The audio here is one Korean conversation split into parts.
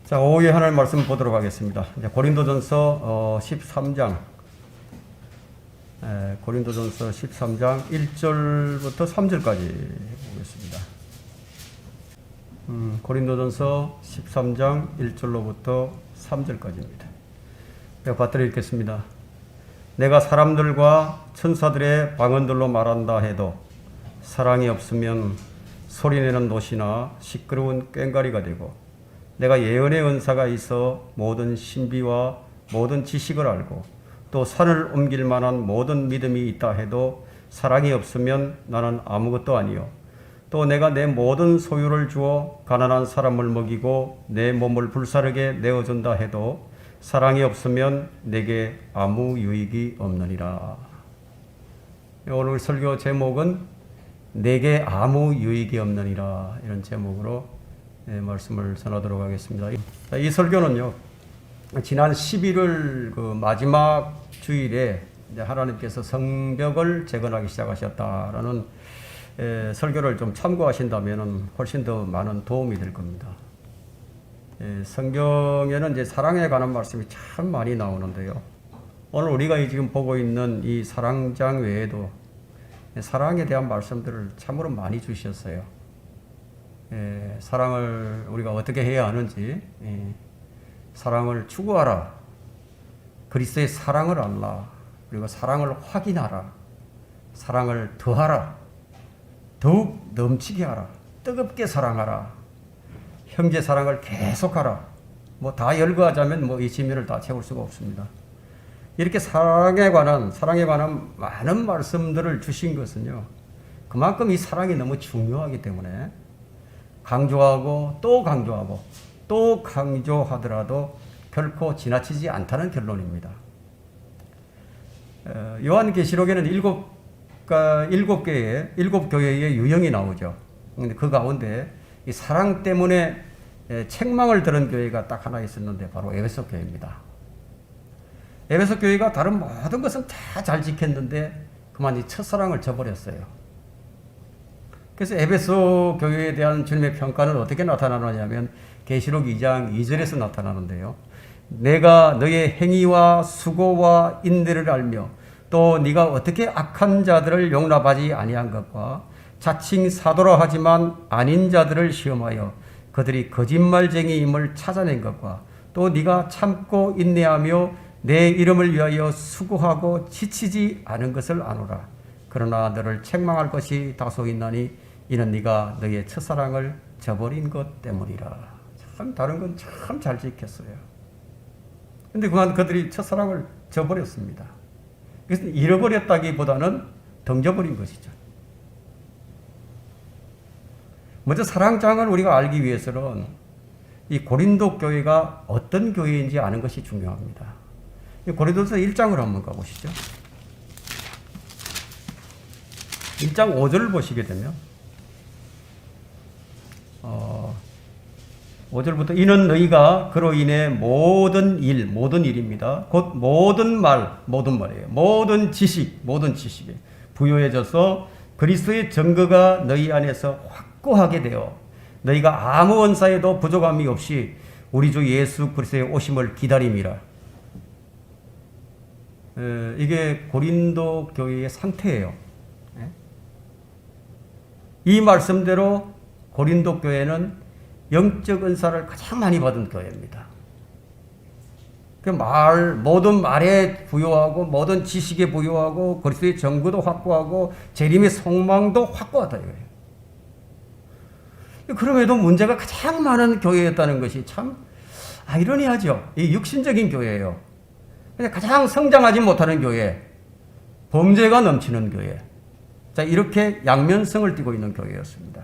자, 오후에 하나님 말씀 보도록 하겠습니다. 이제 고린도전서 13장, 고린도전서 13장 1절부터 3절까지 보겠습니다. 고린도전서 13장 1절로부터 3절까지입니다. 제가 받들어 읽겠습니다. 내가 사람들과 천사들의 방언들로 말한다 해도 사랑이 없으면 소리내는 돛이나 시끄러운 꽹과리가 되고, 내가 예언의 은사가 있어 모든 신비와 모든 지식을 알고 또 산을 옮길 만한 모든 믿음이 있다 해도 사랑이 없으면 나는 아무것도 아니요. 또 내가 내 모든 소유를 주어 가난한 사람을 먹이고 내 몸을 불사르게 내어준다 해도 사랑이 없으면 내게 아무 유익이 없느니라. 오늘 설교 제목은 내게 아무 유익이 없느니라, 이런 제목으로 말씀을 전하도록 하겠습니다. 이 설교는요, 지난 11월 그 마지막 주일에 하나님께서 성벽을 재건하기 시작하셨다라는 설교를 좀 참고하신다면 훨씬 더 많은 도움이 될 겁니다. 성경에는 이제 사랑에 관한 말씀이 참 많이 나오는데요. 오늘 우리가 지금 보고 있는 이 사랑장 외에도 사랑에 대한 말씀들을 참으로 많이 주셨어요. 사랑을 우리가 어떻게 해야 하는지, 사랑을 추구하라, 그리스도의 사랑을 알라, 그리고 사랑을 확인하라, 사랑을 더하라, 더욱 넘치게 하라, 뜨겁게 사랑하라, 형제 사랑을 계속하라. 뭐 다 열거하자면 이 지면을 다 채울 수가 없습니다. 이렇게 사랑에 관한 많은 말씀들을 주신 것은요, 그만큼 이 사랑이 너무 중요하기 때문에 강조하고 또 강조하고 또 강조하더라도 결코 지나치지 않다는 결론입니다. 요한계시록에는 일곱 교회의 유형이 나오죠. 근데 그 가운데 이 사랑 때문에 책망을 들은 교회가 딱 하나 있었는데 바로 에베소 교회입니다. 에베소 교회가 다른 모든 것은 다 잘 지켰는데 그만 이 첫사랑을 저버렸어요. 그래서 에베소 교회에 대한 주님의 평가는 어떻게 나타나느냐면 계시록 2장 2절에서 나타나는데요. 내가 너의 행위와 수고와 인내를 알며 또 네가 어떻게 악한 자들을 용납하지 아니한 것과 자칭 사도라 하지만 아닌 자들을 시험하여 그들이 거짓말쟁이임을 찾아낸 것과 또 네가 참고 인내하며 내 이름을 위하여 수고하고 지치지 않은 것을 아노라. 그러나 너를 책망할 것이 다소 있나니 이는 네가 너의 첫사랑을 저버린 것 때문이라. 참 다른 건 참 잘 지켰어요. 근데 그만 그들이 첫사랑을 저버렸습니다. 그래서 잃어버렸다기보다는 덩져버린 것이죠. 먼저 사랑장을 우리가 알기 위해서는 이 고린도 교회가 어떤 교회인지 아는 것이 중요합니다. 고린도서 1장을 한번 가보시죠. 1장 5절을 보시게 되면 5절부터 이는 너희가 그로 인해 모든 일입니다. 곧 모든 말이에요. 모든 지식에 부요해져서 그리스도의 증거가 너희 안에서 확고하게 되어 너희가 아무 은사에도 부족함이 없이 우리 주 예수 그리스도의 오심을 기다림이라. 이게 고린도 교회의 상태예요. 이 말씀대로 고린도 교회는 영적 은사를 가장 많이 받은 교회입니다. 모든 말에 부여하고 모든 지식에 부여하고 그리스도의 정보도 확고하고 재림의 소망도 확고하다 이거예요. 그럼에도 문제가 가장 많은 교회였다는 것이 참 아이러니하죠. 이 육신적인 교회예요. 가장 성장하지 못하는 교회, 범죄가 넘치는 교회. 자, 이렇게 양면성을 띠고 있는 교회였습니다.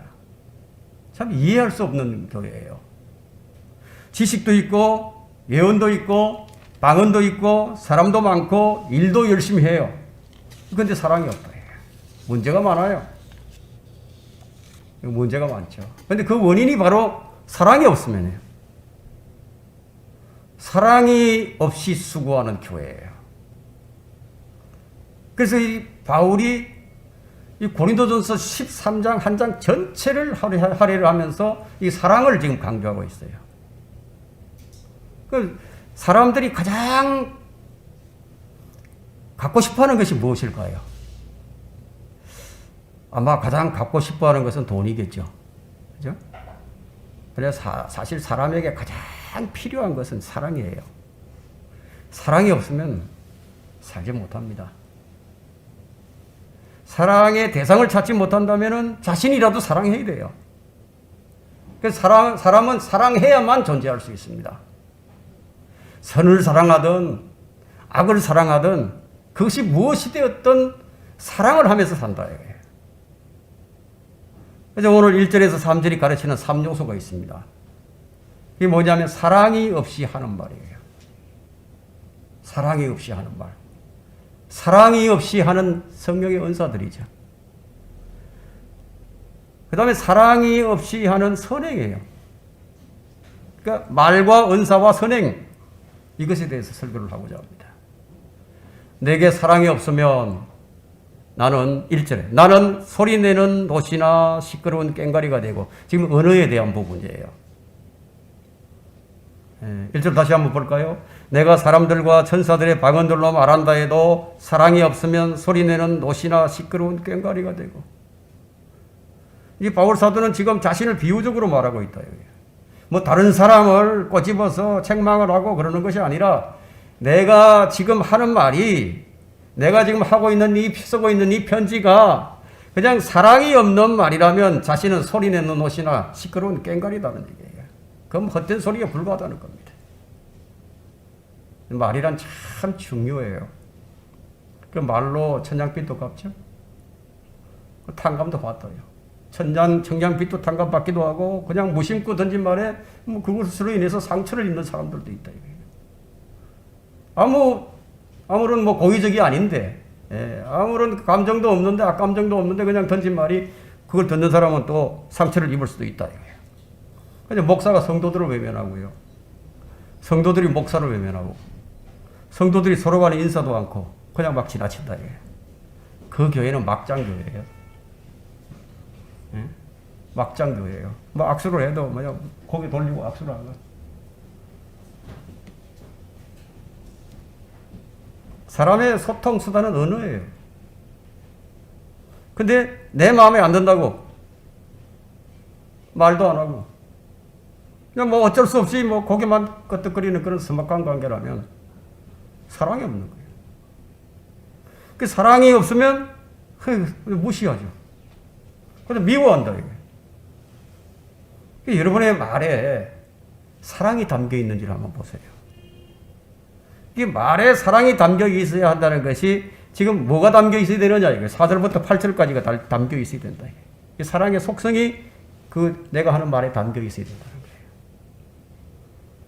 참 이해할 수 없는 교회예요. 지식도 있고 예언도 있고 방언도 있고 사람도 많고 일도 열심히 해요. 그런데 사랑이 없다. 문제가 많아요. 문제가 많죠. 그런데 그 원인이 바로 사랑이 없으면요. 사랑이 없이 수고하는 교회예요. 그래서 이 바울이 이 고린도전서 13장 한 장 전체를 할애를 하면서 이 사랑을 지금 강조하고 있어요. 그 사람들이 가장 갖고 싶어하는 것이 무엇일까요? 아마 가장 갖고 싶어하는 것은 돈이겠죠. 그죠? 그래서 사실 사람에게 가장 필요한 것은 사랑이에요. 사랑이 없으면 살지 못합니다. 사랑의 대상을 찾지 못한다면 자신이라도 사랑해야 돼요. 그래서 사람은 사랑해야만 존재할 수 있습니다. 선을 사랑하든 악을 사랑하든 그것이 무엇이 되었든 사랑을 하면서 산다. 그래서 오늘 1절에서 3절이 가르치는 3요소가 있습니다. 이게 뭐냐면 사랑이 없이 하는 말이에요. 사랑이 없이 하는 말. 사랑이 없이 하는 성령의 은사들이죠. 그 다음에 사랑이 없이 하는 선행이에요. 그러니까 말과 은사와 선행, 이것에 대해서 설교를 하고자 합니다. 내게 사랑이 없으면 나는 1절에 나는 소리내는 돛이나 시끄러운 꽹과리가 되고, 지금 언어에 대한 부분이에요. 1절 다시 한번 볼까요? 내가 사람들과 천사들의 방언들로 말한다 해도 사랑이 없으면 소리내는 돛이나 시끄러운 꽹과리가 되고. 이 바울 사도는 지금 자신을 비유적으로 말하고 있다. 뭐 다른 사람을 꼬집어서 책망을 하고 그러는 것이 아니라, 내가 지금 하는 말이, 내가 지금 하고 있는 쓰고 있는 이 편지가 그냥 사랑이 없는 말이라면 자신은 소리내는 돛이나 시끄러운 꽹과리다는 얘기예요. 그럼 헛된 소리에 불과하다는 겁니다. 말이란 참 중요해요. 그 말로 천냥빚도 갚죠. 탕감도 받아요. 청량빚도 탕감받기도 하고, 그냥 무심코 던진 말에 뭐 그것으로 인해서 상처를 입는 사람들도 있다. 아무런 뭐 고의적이 아닌데, 아무런 감정도 없는데, 악감정도 없는데 그냥 던진 말이, 그걸 듣는 사람은 또 상처를 입을 수도 있다. 그래서 목사가 성도들을 외면하고요. 성도들이 목사를 외면하고, 성도들이 서로 간에 인사도 않고 그냥 막 지나친다. 그 교회는 막장교회예요. 막장교회예요. 뭐 악수를 해도 그냥 고개 돌리고 악수를 하고. 사람의 소통 수단은 언어예요. 근데 내 마음에 안 든다고 말도 안 하고 그냥 뭐 어쩔 수 없이 뭐 고개만 끄덕거리는 그런 서먹한 관계라면 사랑이 없는 거예요. 그 사랑이 없으면 무시하죠. 그래서 미워한다 이게. 여러분의 말에 사랑이 담겨 있는지를 한번 보세요. 이 말에 사랑이 담겨 있어야 한다는 것이 지금 뭐가 담겨 있어야 되느냐 이거예요. 4절부터 8절까지가 담겨 있어야 된다. 이 사랑의 속성이 그 내가 하는 말에 담겨 있어야 된다는 거예요.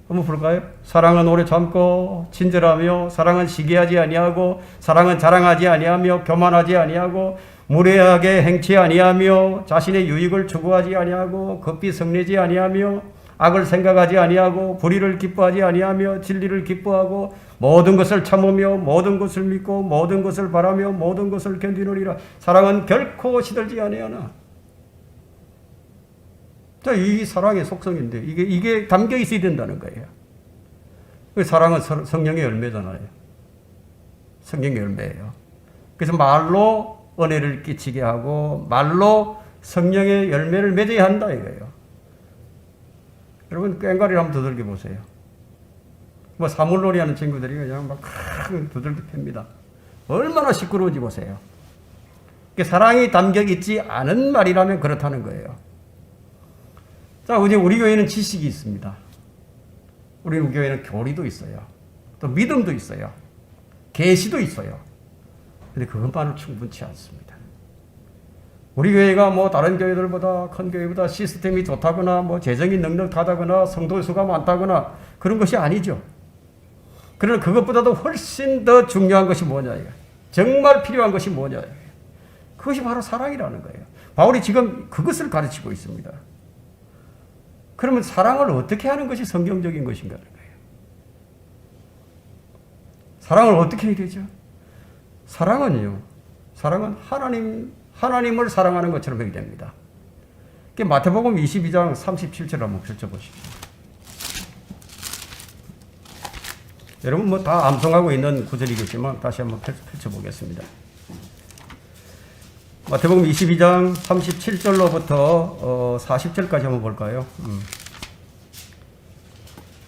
한번 볼까요? 사랑은 오래 참고 친절하며, 사랑은 시기하지 아니하고, 사랑은 자랑하지 아니하며, 교만하지 아니하고, 무례하게 행치 아니하며, 자신의 유익을 추구하지 아니하고, 급히 성내지 아니하며, 악을 생각하지 아니하고, 불의를 기뻐하지 아니하며, 진리를 기뻐하고, 모든 것을 참으며, 모든 것을 믿고, 모든 것을 바라며, 모든 것을 견디느니라. 사랑은 결코 시들지 아니하나. 자, 이 사랑의 속성인데 이게 담겨 있어야 된다는 거예요. 사랑은 성령의 열매잖아요. 성령의 열매예요. 그래서 말로 은혜를 끼치게 하고 말로 성령의 열매를 맺어야 한다 이거예요. 여러분 꽹과리를 한번 두들겨 보세요. 뭐 사물놀이 하는 친구들이 그냥 막 두들겨 팹니다. 얼마나 시끄러운지 보세요. 사랑이 담겨 있지 않은 말이라면 그렇다는 거예요. 자, 이제 우리 교회는 지식이 있습니다. 우리 교회는 교리도 있어요. 또 믿음도 있어요. 계시도 있어요. 근데 그것만은 충분치 않습니다. 우리 교회가 뭐 다른 교회들보다, 큰 교회보다 시스템이 좋다거나 뭐 재정이 넉넉하다거나 성도 수가 많다거나 그런 것이 아니죠. 그러나 그것보다도 훨씬 더 중요한 것이 뭐냐 이거. 정말 필요한 것이 뭐냐 이거. 그것이 바로 사랑이라는 거예요. 바울이 지금 그것을 가르치고 있습니다. 그러면 사랑을 어떻게 하는 것이 성경적인 것인가 하는 거예요. 사랑을 어떻게 해야 되죠? 사랑은 하나님을 사랑하는 것처럼 해야 됩니다. 마태복음 22장 37절 한번 펼쳐보십시오. 여러분 뭐 다 암송하고 있는 구절이겠지만 다시 한번 펼쳐보겠습니다. 마태복음 22장 37절로부터 40절까지 한번 볼까요?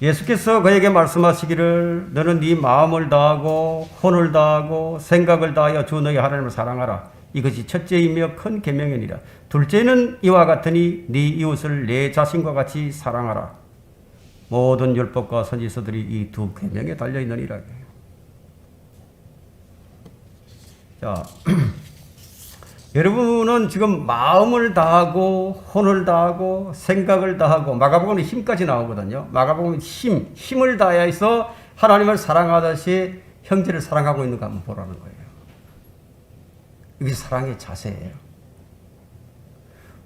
예수께서 그에게 말씀하시기를 너는 네 마음을 다하고 혼을 다하고 생각을 다하여 주 너희 하나님을 사랑하라. 이것이 첫째이며 큰 계명이니라. 둘째는 이와 같으니 네 이웃을 내 자신과 같이 사랑하라. 모든 율법과 선지서들이 이 두 계명에 달려 있느니라. 자, 여러분은 지금 마음을 다하고 혼을 다하고 생각을 다하고 마가복음은 힘까지 나오거든요. 마가복음은 힘을 다해서 하나님을 사랑하듯이 형제를 사랑하고 있는 거 한번 보라는 거예요. 이게 사랑의 자세예요.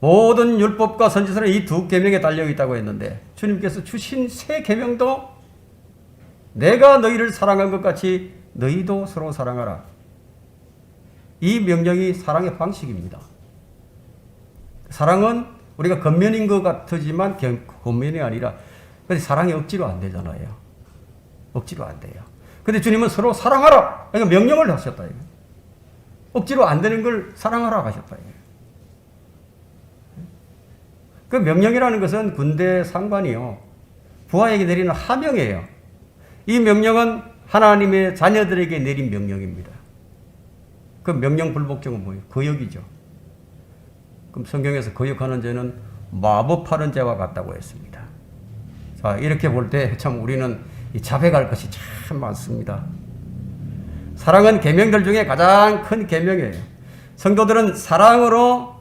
모든 율법과 선지서는 이 두 계명에 달려 있다고 했는데 주님께서 주신 세 계명도 내가 너희를 사랑한 것 같이 너희도 서로 사랑하라. 이 명령이 사랑의 방식입니다. 사랑은 우리가 겉면인 것 같지만 겉면이 아니라 근데 사랑이 억지로 안 되잖아요. 억지로 안 돼요. 근데 주님은 서로 사랑하라. 그러니까 명령을 하셨다. 억지로 안 되는 걸 사랑하라 하셨다. 그 명령이라는 것은 군대 상관이요. 부하에게 내리는 하명이에요. 이 명령은 하나님의 자녀들에게 내린 명령입니다. 그 명령 불복종은 뭐예요? 거역이죠. 그럼 성경에서 거역하는 죄는 마법하는 죄와 같다고 했습니다. 자, 이렇게 볼 때 참 우리는 자백할 것이 참 많습니다. 사랑은 계명들 중에 가장 큰 계명이에요. 성도들은 사랑으로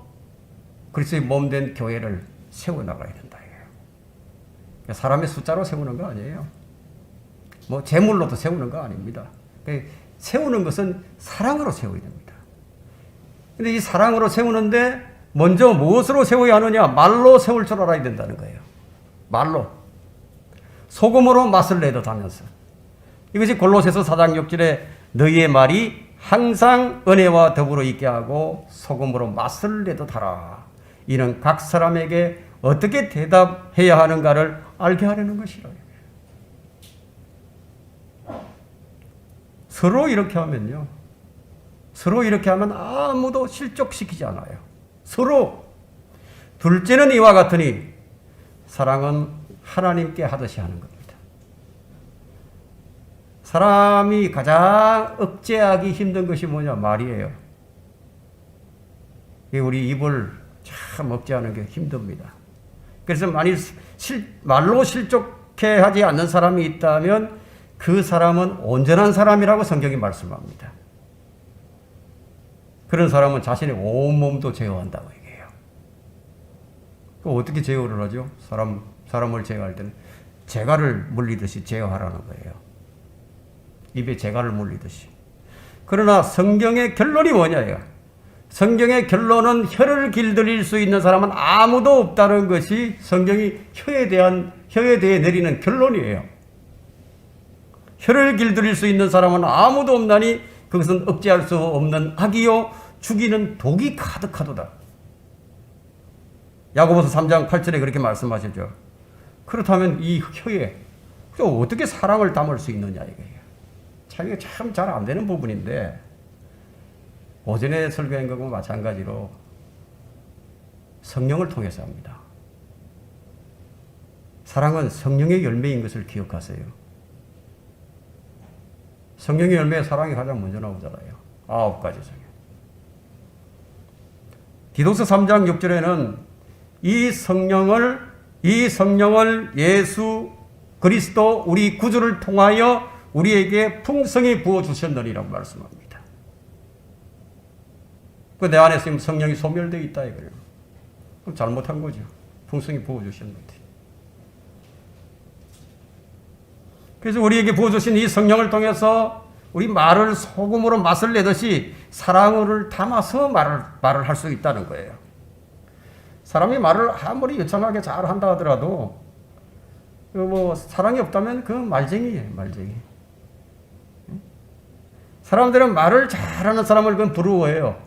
그리스도의 몸된 교회를 세워나가야 된다. 사람의 숫자로 세우는 거 아니에요. 뭐 재물로도 세우는 거 아닙니다. 세우는 것은 사랑으로 세워야 됩니다. 근데 이 사랑으로 세우는데 먼저 무엇으로 세워야 하느냐? 말로 세울 줄 알아야 된다는 거예요. 말로. 소금으로 맛을 내듯하면서. 이것이 골로새서 4장 6절에 너희의 말이 항상 은혜와 더불어 있게 하고 소금으로 맛을 내듯하라. 이는 각 사람에게 어떻게 대답해야 하는가를 알게 하려는 것이라. 서로 이렇게 하면요. 서로 이렇게 하면 아무도 실족시키지 않아요. 서로. 둘째는 이와 같으니 사랑은 하나님께 하듯이 하는 겁니다. 사람이 가장 억제하기 힘든 것이 뭐냐? 말이에요. 우리 입을 참 억제하는 게 힘듭니다. 그래서 만일 말로 실족해 하지 않는 사람이 있다면 그 사람은 온전한 사람이라고 성경이 말씀합니다. 그런 사람은 자신의 온몸도 제어한다고 얘기해요. 어떻게 제어를 하죠? 사람을 제어할 때는 재갈을 물리듯이 제어하라는 거예요. 입에 재갈을 물리듯이. 그러나 성경의 결론이 뭐냐예요? 성경의 결론은 혀를 길들일 수 있는 사람은 아무도 없다는 것이 성경이 혀에 대해 내리는 결론이에요. 혀를 길들일 수 있는 사람은 아무도 없나니 그것은 억제할 수 없는 악이요 죽이는 독이 가득하도다. 야고보서 3장 8절에 그렇게 말씀하시죠. 그렇다면 이 혀에 어떻게 사랑을 담을 수 있느냐 이거예요. 참 잘 안 되는 부분인데 오전에 설교한 것과 마찬가지로 성령을 통해서 합니다. 사랑은 성령의 열매인 것을 기억하세요. 성령의 열매에 사랑이 가장 먼저 나오잖아요. 9가지 성경. 디도서 3장 6절에는 이 성령을 예수 그리스도 우리 구주를 통하여 우리에게 풍성히 부어주셨느니라고 말씀합니다. 내 안에 지금 성령이 소멸되어 있다 이거예요. 그럼 잘못한 거죠. 풍성히 부어주셨는데. 그래서 우리에게 부어주신 이 성령을 통해서 우리 말을 소금으로 맛을 내듯이 사랑을 담아서 말을 할 수 있다는 거예요. 사람이 말을 아무리 유창하게 잘 한다 하더라도 사랑이 없다면 그 말쟁이예요. 말쟁이. 사람들은 말을 잘하는 사람을 그건 부러워해요.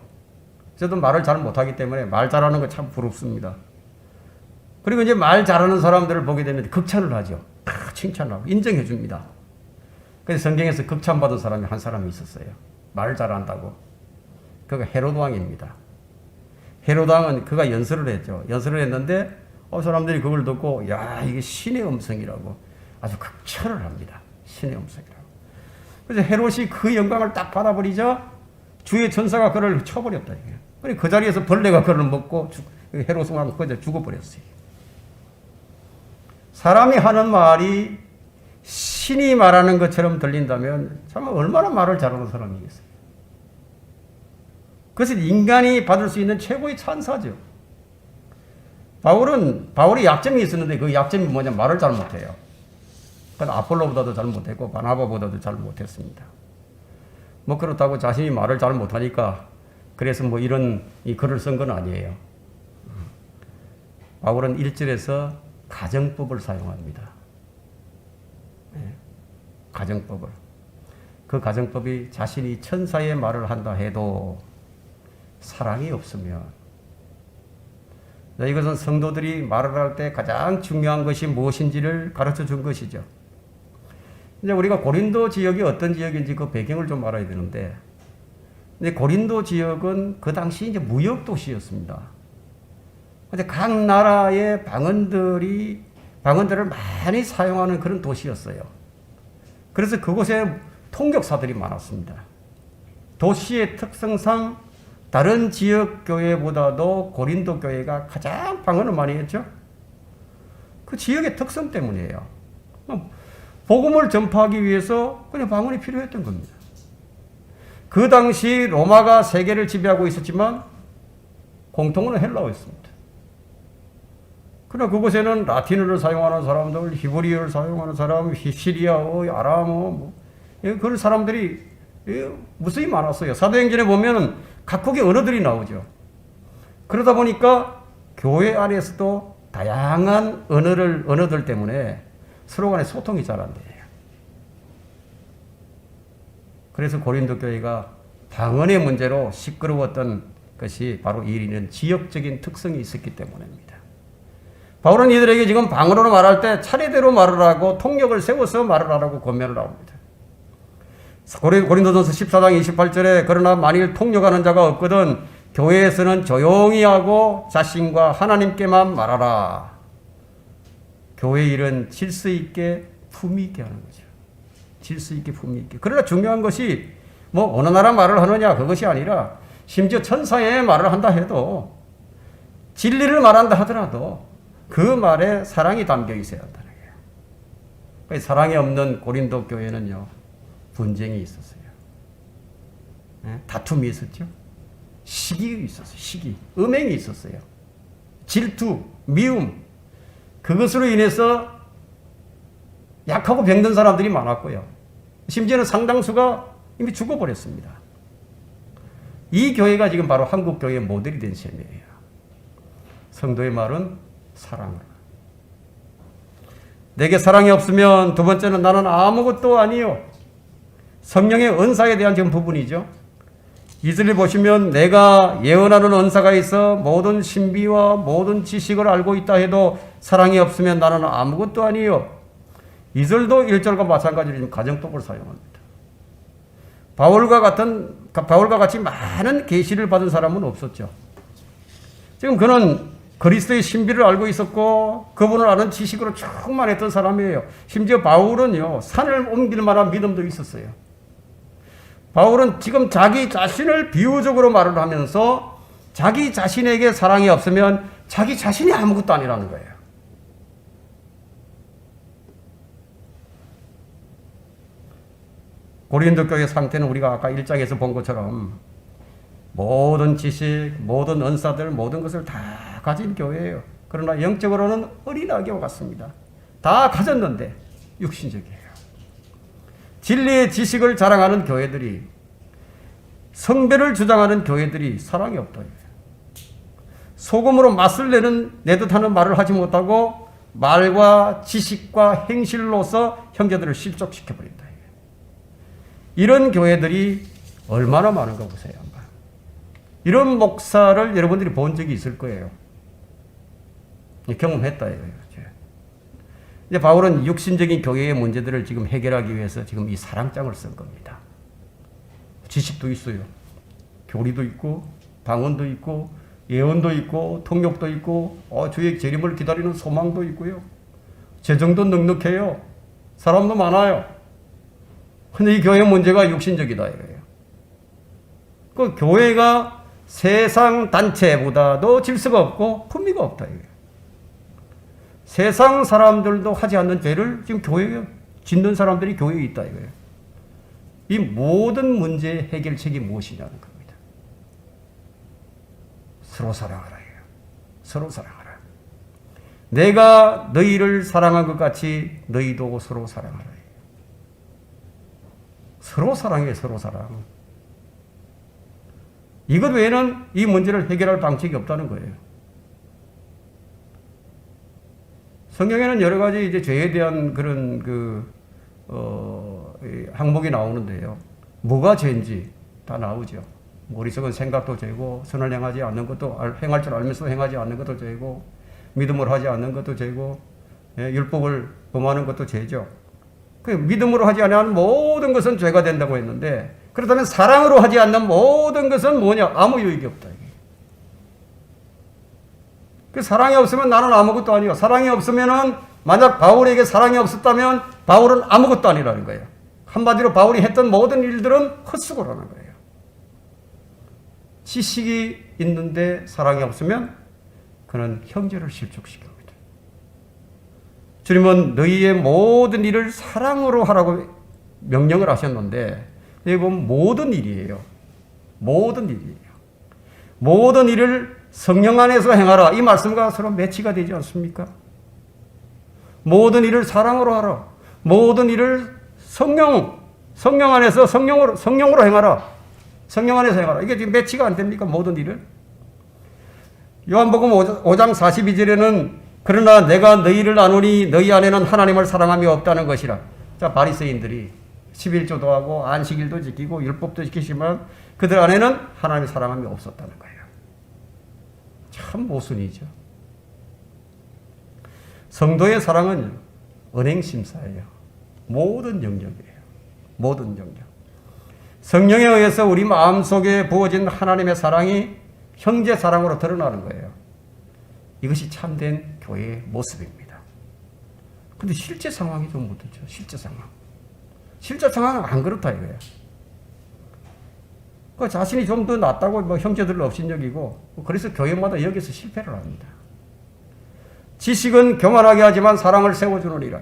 저도 말을 잘 못하기 때문에 말 잘하는 거 참 부럽습니다. 그리고 이제 말 잘하는 사람들을 보게 되면 극찬을 하죠. 칭찬을 하고 인정해 줍니다. 그래서 성경에서 극찬받은 사람이 한 사람이 있었어요. 말 잘한다고. 그가 헤로드 왕입니다. 헤로드 왕은 그가 연설을 했죠. 연설을 했는데 사람들이 그걸 듣고 야 이게 신의 음성이라고 아주 극찬을 합니다. 신의 음성이라고. 그래서 헤롯이 그 영광을 딱 받아버리자 주의 천사가 그를 쳐버렸다. 그래 그 자리에서 벌레가 그를 먹고 헤롯 왕은 그저 죽어버렸어요. 사람이 하는 말이 신이 말하는 것처럼 들린다면 정말 얼마나 말을 잘하는 사람이겠어요. 그것은 인간이 받을 수 있는 최고의 찬사죠. 바울이 약점이 있었는데 그 약점이 뭐냐? 말을 잘 못해요. 그건 아폴로보다도 잘 못했고 바나바보다도 잘 못했습니다. 뭐 그렇다고 자신이 말을 잘 못하니까 그래서 뭐 이런 이 글을 쓴 건 아니에요. 바울은 1절에서 가정법을 사용합니다. 네. 가정법을. 그 가정법이 자신이 천사의 말을 한다 해도 사랑이 없으면 이것은 성도들이 말을 할 때 가장 중요한 것이 무엇인지를 가르쳐 준 것이죠. 이제 우리가 고린도 지역이 어떤 지역인지 그 배경을 좀 알아야 되는데, 근데 고린도 지역은 그 당시 이제 무역 도시였습니다. 근데 각 나라의 방언들을 많이 사용하는 그런 도시였어요. 그래서 그곳에 통역사들이 많았습니다. 도시의 특성상 다른 지역 교회보다도 고린도 교회가 가장 방언을 많이 했죠. 그 지역의 특성 때문이에요. 복음을 전파하기 위해서 그냥 방언이 필요했던 겁니다. 그 당시 로마가 세계를 지배하고 있었지만 공통어는 헬라어였습니다. 그러나 그곳에는 라틴어를 사용하는 사람들, 히브리어를 사용하는 사람, 시리아어, 아람어, 그런 사람들이 무수히 많았어요. 사도행전에 보면 각국의 언어들이 나오죠. 그러다 보니까 교회 안에서도 다양한 언어들 때문에 서로 간에 소통이 잘 안 돼요. 그래서 고린도 교회가 방언의 문제로 시끄러웠던 것이 바로 이런 지역적인 특성이 있었기 때문입니다. 바울은 이들에게 지금 방언으로 말할 때 차례대로 말을 하고 통역을 세워서 말을 하라고 권면을 합니다. 고린도전서 14장 28절에 그러나 만일 통역하는 자가 없거든 교회에서는 조용히 하고 자신과 하나님께만 말하라. 교회 일은 질서 있게 품위 있게 하는 거죠. 질서 있게 품위 있게. 그러나 중요한 것이 뭐 어느 나라 말을 하느냐 그것이 아니라 심지어 천사의 말을 한다 해도 진리를 말한다 하더라도 그 말에 사랑이 담겨 있어야 한다는 거예요. 사랑이 없는 고린도 교회는요 분쟁이 있었어요. 다툼이 있었죠. 시기 있었어요. 시기, 음행이 있었어요. 질투, 미움, 그것으로 인해서 약하고 병든 사람들이 많았고요. 심지어는 상당수가 이미 죽어버렸습니다. 이 교회가 지금 바로 한국 교회의 모델이 된 셈이에요. 성도의 말은 사랑을. 내게 사랑이 없으면 두 번째는 나는 아무것도 아니요. 성령의 은사에 대한 지금 부분이죠. 이슬을 보시면 내가 예언하는 은사가 있어 모든 신비와 모든 지식을 알고 있다 해도 사랑이 없으면 나는 아무것도 아니요. 이슬도 1절과 마찬가지로 가정법을 사용합니다. 바울과 같이 많은 계시를 받은 사람은 없었죠. 지금 그는 그리스도의 신비를 알고 있었고 그분을 아는 지식으로 충만했던 사람이에요. 심지어 바울은요 산을 옮길 만한 믿음도 있었어요. 바울은 지금 자기 자신을 비유적으로 말을 하면서 자기 자신에게 사랑이 없으면 자기 자신이 아무것도 아니라는 거예요. 고린도 교회 상태는 우리가 아까 1장에서 본 것처럼 모든 지식, 모든 은사들, 모든 것을 다 가진 교회예요. 그러나 영적으로는 어린아기와 같습니다. 다 가졌는데 육신적이에요. 진리의 지식을 자랑하는 교회들이, 성배를 주장하는 교회들이 사랑이 없다. 소금으로 맛을 내듯 하는 말을 하지 못하고 말과 지식과 행실로서 형제들을 실족시켜버린다. 이런 교회들이 얼마나 많은가 보세요. 이런 목사를 여러분들이 본 적이 있을 거예요. 경험했다. 이제 바울은 육신적인 교회의 문제들을 지금 해결하기 위해서 지금 이 사랑장을 쓴 겁니다. 지식도 있어요. 교리도 있고, 방언도 있고, 예언도 있고, 통역도 있고, 주의 재림을 기다리는 소망도 있고요. 재정도 넉넉해요. 사람도 많아요. 근데 이 교회 문제가 육신적이다 이거예요. 그 교회가 세상 단체보다도 질서가 없고 품위가 없다 이거예요. 세상 사람들도 하지 않는 죄를 지금 교회에 짓는 사람들이 교회에 있다 이거예요. 이 모든 문제의 해결책이 무엇이냐는 겁니다. 서로 사랑하라 이거예요. 서로 사랑하라. 내가 너희를 사랑한 것 같이 너희도 서로 사랑하라. 서로 사랑해, 서로 사랑. 이것 외에는 이 문제를 해결할 방책이 없다는 거예요. 성경에는 여러 가지 이제 죄에 대한 그런 항목이 나오는데요. 뭐가 죄인지 다 나오죠. 어리석은 생각도 죄고, 선을 행하지 않는 것도, 행할 줄 알면서 행하지 않는 것도 죄고, 믿음으로 하지 않는 것도 죄고, 율법을 범하는 것도 죄죠. 그 믿음으로 하지 않는 모든 것은 죄가 된다고 했는데, 그렇다면 사랑으로 하지 않는 모든 것은 뭐냐? 아무 유익이 없다. 그 사랑이 없으면 나는 아무것도 아니요. 사랑이 없으면은 만약 바울에게 사랑이 없었다면 바울은 아무것도 아니라는 거예요. 한마디로 바울이 했던 모든 일들은 헛수고라는 거예요. 지식이 있는데 사랑이 없으면 그는 형제를 실족시킵니다. 주님은 너희의 모든 일을 사랑으로 하라고 명령을 하셨는데, 여기 보면 모든 일이에요. 모든 일이에요. 모든 일을 성령 안에서 행하라. 이 말씀과 서로 매치가 되지 않습니까? 모든 일을 사랑으로 하라. 모든 일을 성령 안에서 성령으로 행하라. 성령 안에서 행하라. 이게 지금 매치가 안 됩니까? 모든 일을. 요한복음 5장 42절에는 그러나 내가 너희를 아노니 너희 안에는 하나님을 사랑함이 없다는 것이라. 자, 바리새인들이 11조도 하고 안식일도 지키고 율법도 지키지만 그들 안에는 하나님의 사랑함이 없었다는 거예요. 참 모순이죠. 성도의 사랑은 은행심사예요. 모든 영역이에요. 모든 영역. 성령에 의해서 우리 마음속에 부어진 하나님의 사랑이 형제 사랑으로 드러나는 거예요. 이것이 참된 교회의 모습입니다. 근데 실제 상황이 좀 못했죠. 실제 상황. 실제 상황은 안 그렇다 이거예요. 그 자신이 좀 더 낫다고 뭐 형제들을 업신여기고, 그래서 교회마다 여기서 실패를 합니다. 지식은 교만하게 하지만 사랑을 세워주느니라.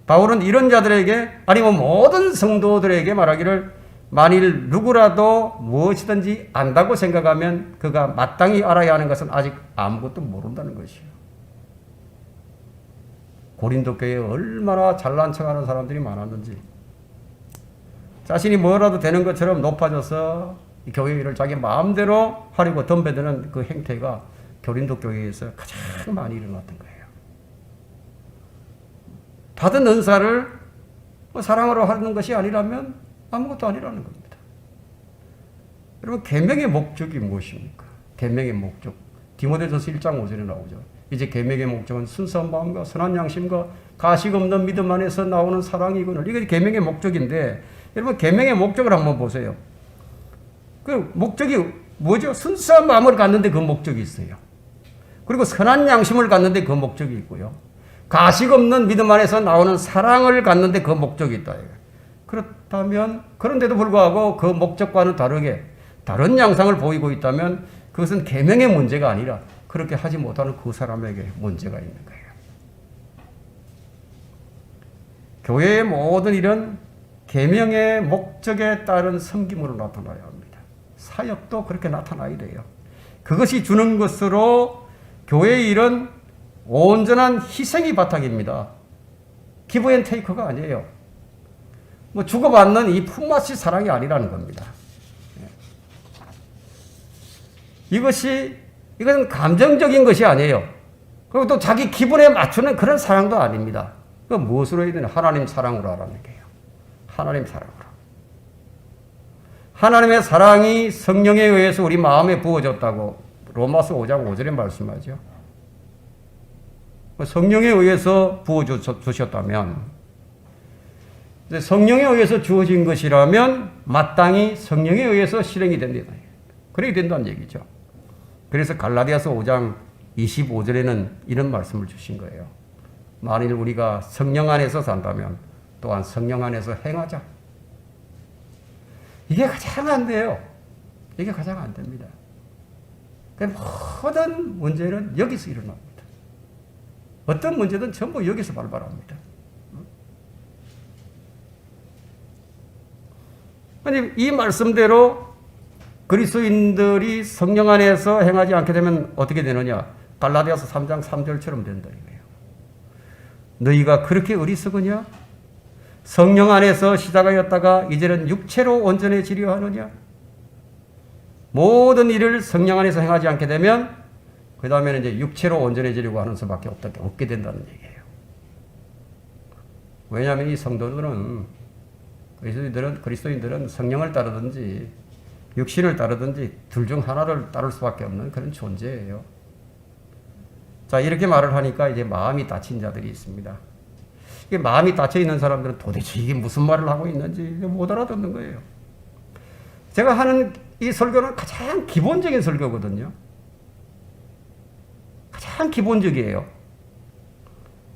바울은 이런 자들에게, 아니면 모든 성도들에게 말하기를, 만일 누구라도 무엇이든지 안다고 생각하면 그가 마땅히 알아야 하는 것은 아직 아무것도 모른다는 것이에요. 고린도 교회에 얼마나 잘난 척하는 사람들이 많았는지, 자신이 뭐라도 되는 것처럼 높아져서 교회 일을 자기 마음대로 하려고 덤벼드는 그 행태가 고린도 교회에서 가장 많이 일어났던 거예요. 받은 은사를 사랑으로 하는 것이 아니라면 아무것도 아니라는 겁니다. 여러분, 계명의 목적이 무엇입니까? 계명의 목적. 디모데전서 1장 5절에 나오죠. 이제 계명의 목적은 순수한 마음과 선한 양심과 가식 없는 믿음 안에서 나오는 사랑이거늘. 이게 계명의 목적인데, 여러분, 계명의 목적을 한번 보세요. 그 목적이 뭐죠? 순수한 마음을 갖는데 그 목적이 있어요. 그리고 선한 양심을 갖는데 그 목적이 있고요. 가식 없는 믿음 안에서 나오는 사랑을 갖는데 그 목적이 있다. 그렇다면, 그런데도 불구하고 그 목적과는 다르게 다른 양상을 보이고 있다면 그것은 계명의 문제가 아니라 그렇게 하지 못하는 그 사람에게 문제가 있는 거예요. 교회의 모든 일은 계명의 목적에 따른 섬김으로 나타나야 합니다. 사역도 그렇게 나타나야 돼요. 그것이 주는 것으로 교회의 일은 온전한 희생이 바탕입니다. 기브 앤 테이크가 아니에요. 뭐 주고받는 이 품맛이 사랑이 아니라는 겁니다. 이것은 감정적인 것이 아니에요. 그리고 또 자기 기분에 맞추는 그런 사랑도 아닙니다. 그 무엇으로 해야 되나? 하나님 사랑으로 하라는 거예요. 하나님 사랑으로. 하나님의 사랑이 성령에 의해서 우리 마음에 부어졌다고 로마서 5장 5절에 말씀하죠. 성령에 의해서 부어주셨다면, 성령에 의해서 주어진 것이라면 마땅히 성령에 의해서 실행이 된다. 그렇게 된다는 얘기죠. 그래서 갈라디아서 5장 25절에는 이런 말씀을 주신 거예요. 만일 우리가 성령 안에서 산다면 또한 성령 안에서 행하자. 이게 가장 안 돼요. 이게 가장 안 됩니다. 모든 문제는 여기서 일어납니다. 어떤 문제든 전부 여기서 발발합니다. 아니, 이 말씀대로 그리스도인들이 성령 안에서 행하지 않게 되면 어떻게 되느냐? 갈라디아서 3장 3절처럼 된다 이거예요. 너희가 그렇게 어리석으냐? 성령 안에서 시작하였다가 이제는 육체로 온전해지려 하느냐? 모든 일을 성령 안에서 행하지 않게 되면 그 다음에는 이제 육체로 온전해지려고 하는 수밖에 없게 된다는 얘기예요. 왜냐하면 이 성도들은 그리스도인들은 성령을 따르든지 육신을 따르든지 둘 중 하나를 따를 수밖에 없는 그런 존재예요. 자, 이렇게 말을 하니까 이제 마음이 다친 자들이 있습니다. 이게 마음이 닫혀 있는 사람들은 도대체 이게 무슨 말을 하고 있는지 못 알아듣는 거예요. 제가 하는 이 설교는 가장 기본적인 설교거든요. 가장 기본적이에요.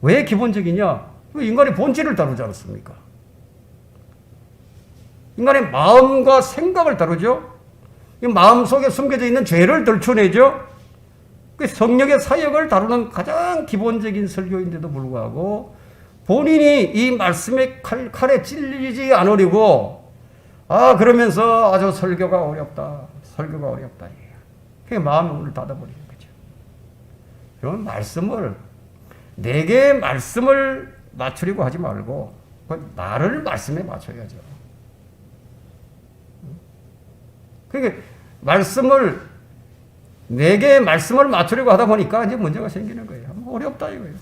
왜 기본적이냐? 인간의 본질을 다루지 않습니까? 인간의 마음과 생각을 다루죠. 이 마음 속에 숨겨져 있는 죄를 들춰내죠. 성령의 사역을 다루는 가장 기본적인 설교인데도 불구하고 본인이 이 말씀의 칼에 찔리지 않으려고 그러면서 아주 설교가 어렵다. 그게 마음의 문을 닫아버리는 거죠. 그러면 내게 말씀을 맞추려고 하지 말고 나를 말씀에 맞춰야죠. 그러니까 내게 말씀을 맞추려고 하다 보니까 이제 문제가 생기는 거예요. 어렵다 이거예요.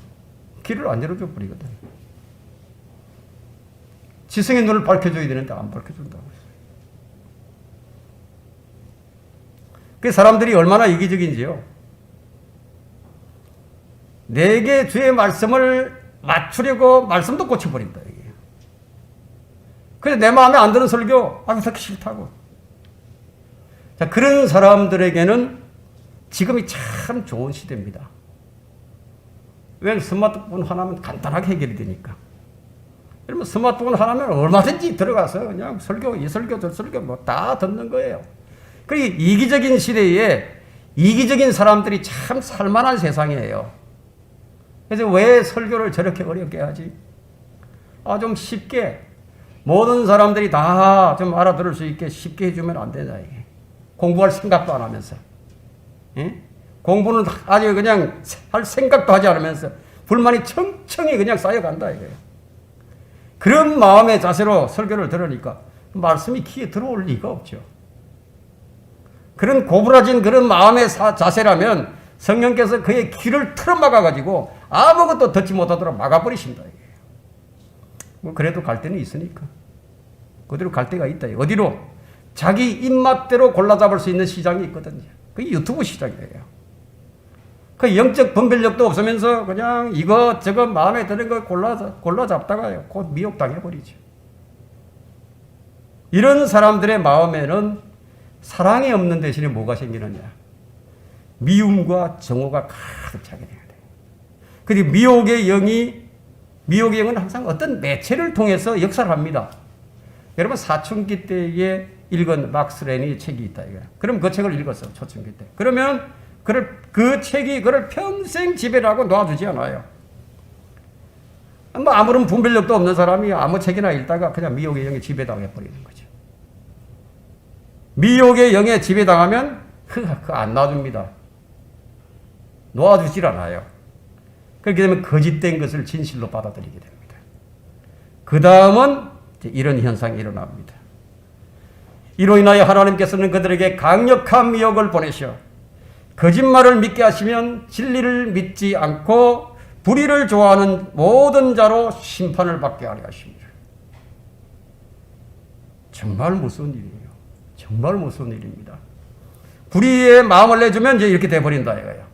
길을 안 열어줘 버리거든. 지성의 눈을 밝혀줘야 되는데 안 밝혀준다고 했어요. 그 사람들이 얼마나 이기적인지요. 내게 주의 말씀을 맞추려고 말씀도 고쳐버린다. 이게. 그래서 내 마음에 안 드는 설교, 그렇게 싫다고. 자, 그런 사람들에게는 지금이 참 좋은 시대입니다. 왜? 스마트폰 하나면 간단하게 해결이 되니까. 여러분, 스마트폰 하나면 얼마든지 들어가서 그냥 이 설교, 저 설교 다 듣는 거예요. 그리고 이기적인 시대에 이기적인 사람들이 참 살만한 세상이에요. 그래서 왜 설교를 저렇게 어렵게 하지? 좀 쉽게, 모든 사람들이 다 좀 알아들을 수 있게 쉽게 해주면 안 되나, 이게. 공부할 생각도 안 하면서. 예? 공부는 아주 그냥 할 생각도 하지 않으면서 불만이 청청이 그냥 쌓여간다, 이거예요. 그런 마음의 자세로 설교를 들으니까 말씀이 귀에 들어올 리가 없죠. 그런 고부라진 그런 마음의 자세라면 성령께서 그의 귀를 틀어막아가지고 아무것도 듣지 못하도록 막아버리신다. 그래도 갈 데는 있으니까. 그대로 갈 데가 있다. 어디로? 자기 입맛대로 골라잡을 수 있는 시장이 있거든요. 그게 유튜브 시장이에요. 그 영적 분별력도 없으면서 그냥 이것저것 마음에 드는 거 골라잡다가요. 곧 미혹당해버리죠. 이런 사람들의 마음에는 사랑이 없는 대신에 뭐가 생기느냐? 미움과 정오가 가득 차게 돼야 돼요. 그리고 미혹의 영은 항상 어떤 매체를 통해서 역사를 합니다. 여러분, 사춘기 때에 읽은 막스 렌의 책이 있다 이거야. 그럼 그 책을 읽었어, 초춘기 때. 그러면 그 책이 그를 평생 지배를 하고 놔두지 않아요. 아무런 분별력도 없는 사람이 아무 책이나 읽다가 그냥 미혹의 영에 지배당해 버리는 거죠. 미혹의 영에 지배당하면 안 놔줍니다. 놓아주질 않아요. 그렇게 되면 거짓된 것을 진실로 받아들이게 됩니다. 그 다음은 이런 현상이 일어납니다. 이로 인하여 하나님께서는 그들에게 강력한 미혹을 보내셔 거짓말을 믿게 하시면 진리를 믿지 않고 불의를 좋아하는 모든 자로 심판을 받게 하려 하십니다. 정말 무서운 일이에요. 정말 무서운 일입니다. 불의에 마음을 내주면 이제 이렇게 돼버린다 이거예요.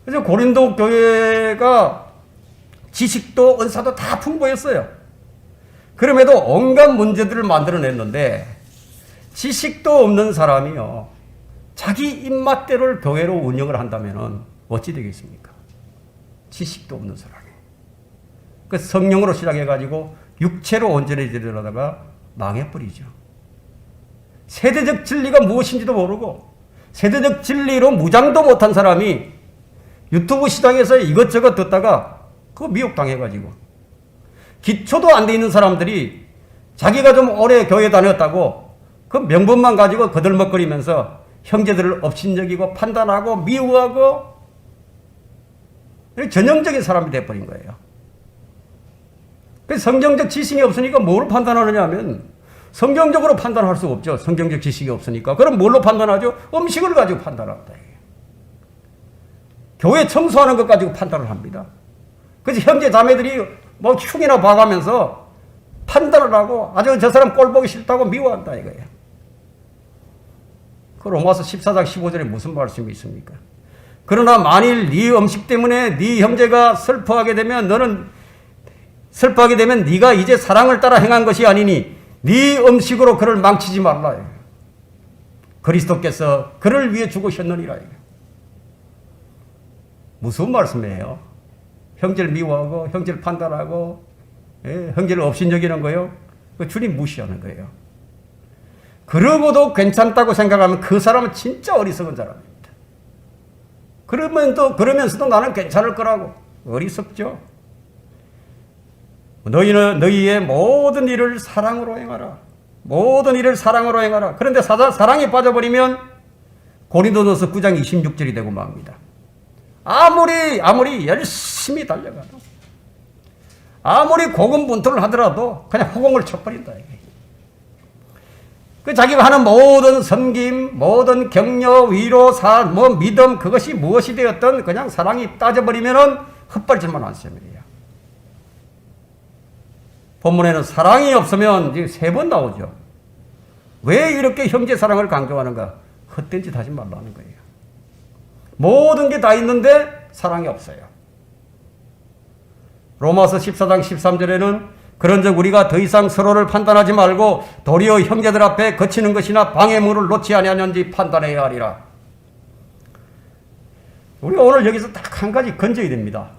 그래서 고린도 교회가 지식도 은사도 다 풍부했어요. 그럼에도 온갖 문제들을 만들어냈는데 지식도 없는 사람이요, 자기 입맛대로 교회로 운영을 한다면 어찌 되겠습니까? 지식도 없는 사람이. 그 성령으로 시작해가지고 육체로 온전해지려다가 망해버리죠. 세대적 진리가 무엇인지도 모르고 세대적 진리로 무장도 못한 사람이 유튜브 시장에서 이것저것 듣다가 그거 미혹당해가지고, 기초도 안 돼 있는 사람들이 자기가 좀 오래 교회 다녔다고 그 명분만 가지고 거들먹거리면서 형제들을 업신여기고 판단하고 미워하고 전형적인 사람이 돼버린 거예요. 성경적 지식이 없으니까 뭘 판단하느냐 하면 성경적으로 판단할 수 없죠. 성경적 지식이 없으니까. 그럼 뭘로 판단하죠? 음식을 가지고 판단한다. 교회 청소하는 것 가지고 판단을 합니다. 그래서 형제 자매들이 뭐 흉이나 봐가면서 판단을 하고 아주 저 사람 꼴 보기 싫다고 미워한다 이거예요. 그 로마서 14장 15절에 무슨 말씀이 있습니까? 그러나 만일 네 음식 때문에 네 형제가 슬퍼하게 되면 네가 이제 사랑을 따라 행한 것이 아니니 네 음식으로 그를 망치지 말라. 그리스도께서 그를 위해 죽으셨느니라. 무슨 말씀이에요? 형제를 미워하고 형제를 판단하고 형제를 업신여기는 거예요? 주님 무시하는 거예요. 그러고도 괜찮다고 생각하면 그 사람은 진짜 어리석은 사람입니다. 그러면서도 나는 괜찮을 거라고. 어리석죠? 너희의 모든 일을 사랑으로 행하라. 모든 일을 사랑으로 행하라. 그런데 사랑에 빠져버리면 고린도전서 9장 26절이 되고 맙니다. 아무리 열심히 달려가도, 아무리 고군분투를 하더라도 그냥 허공을 쳐버린다. 그 자기가 하는 모든 섬김, 모든 격려, 위로, 믿음, 그것이 무엇이 되었든 그냥 사랑이 따져버리면은 헛발질만 한 셈이에요. 본문에는 사랑이 없으면 이제 3번 나오죠. 왜 이렇게 형제 사랑을 강조하는가? 헛된 짓 하지 말라는 거예요. 모든 게 다 있는데 사랑이 없어요. 로마서 14장 13절에는 그런즉 우리가 더 이상 서로를 판단하지 말고 도리어 형제들 앞에 거치는 것이나 방해물을 놓지 아니하는지 판단해야 하리라. 우리 오늘 여기서 딱 한 가지 건져야 됩니다.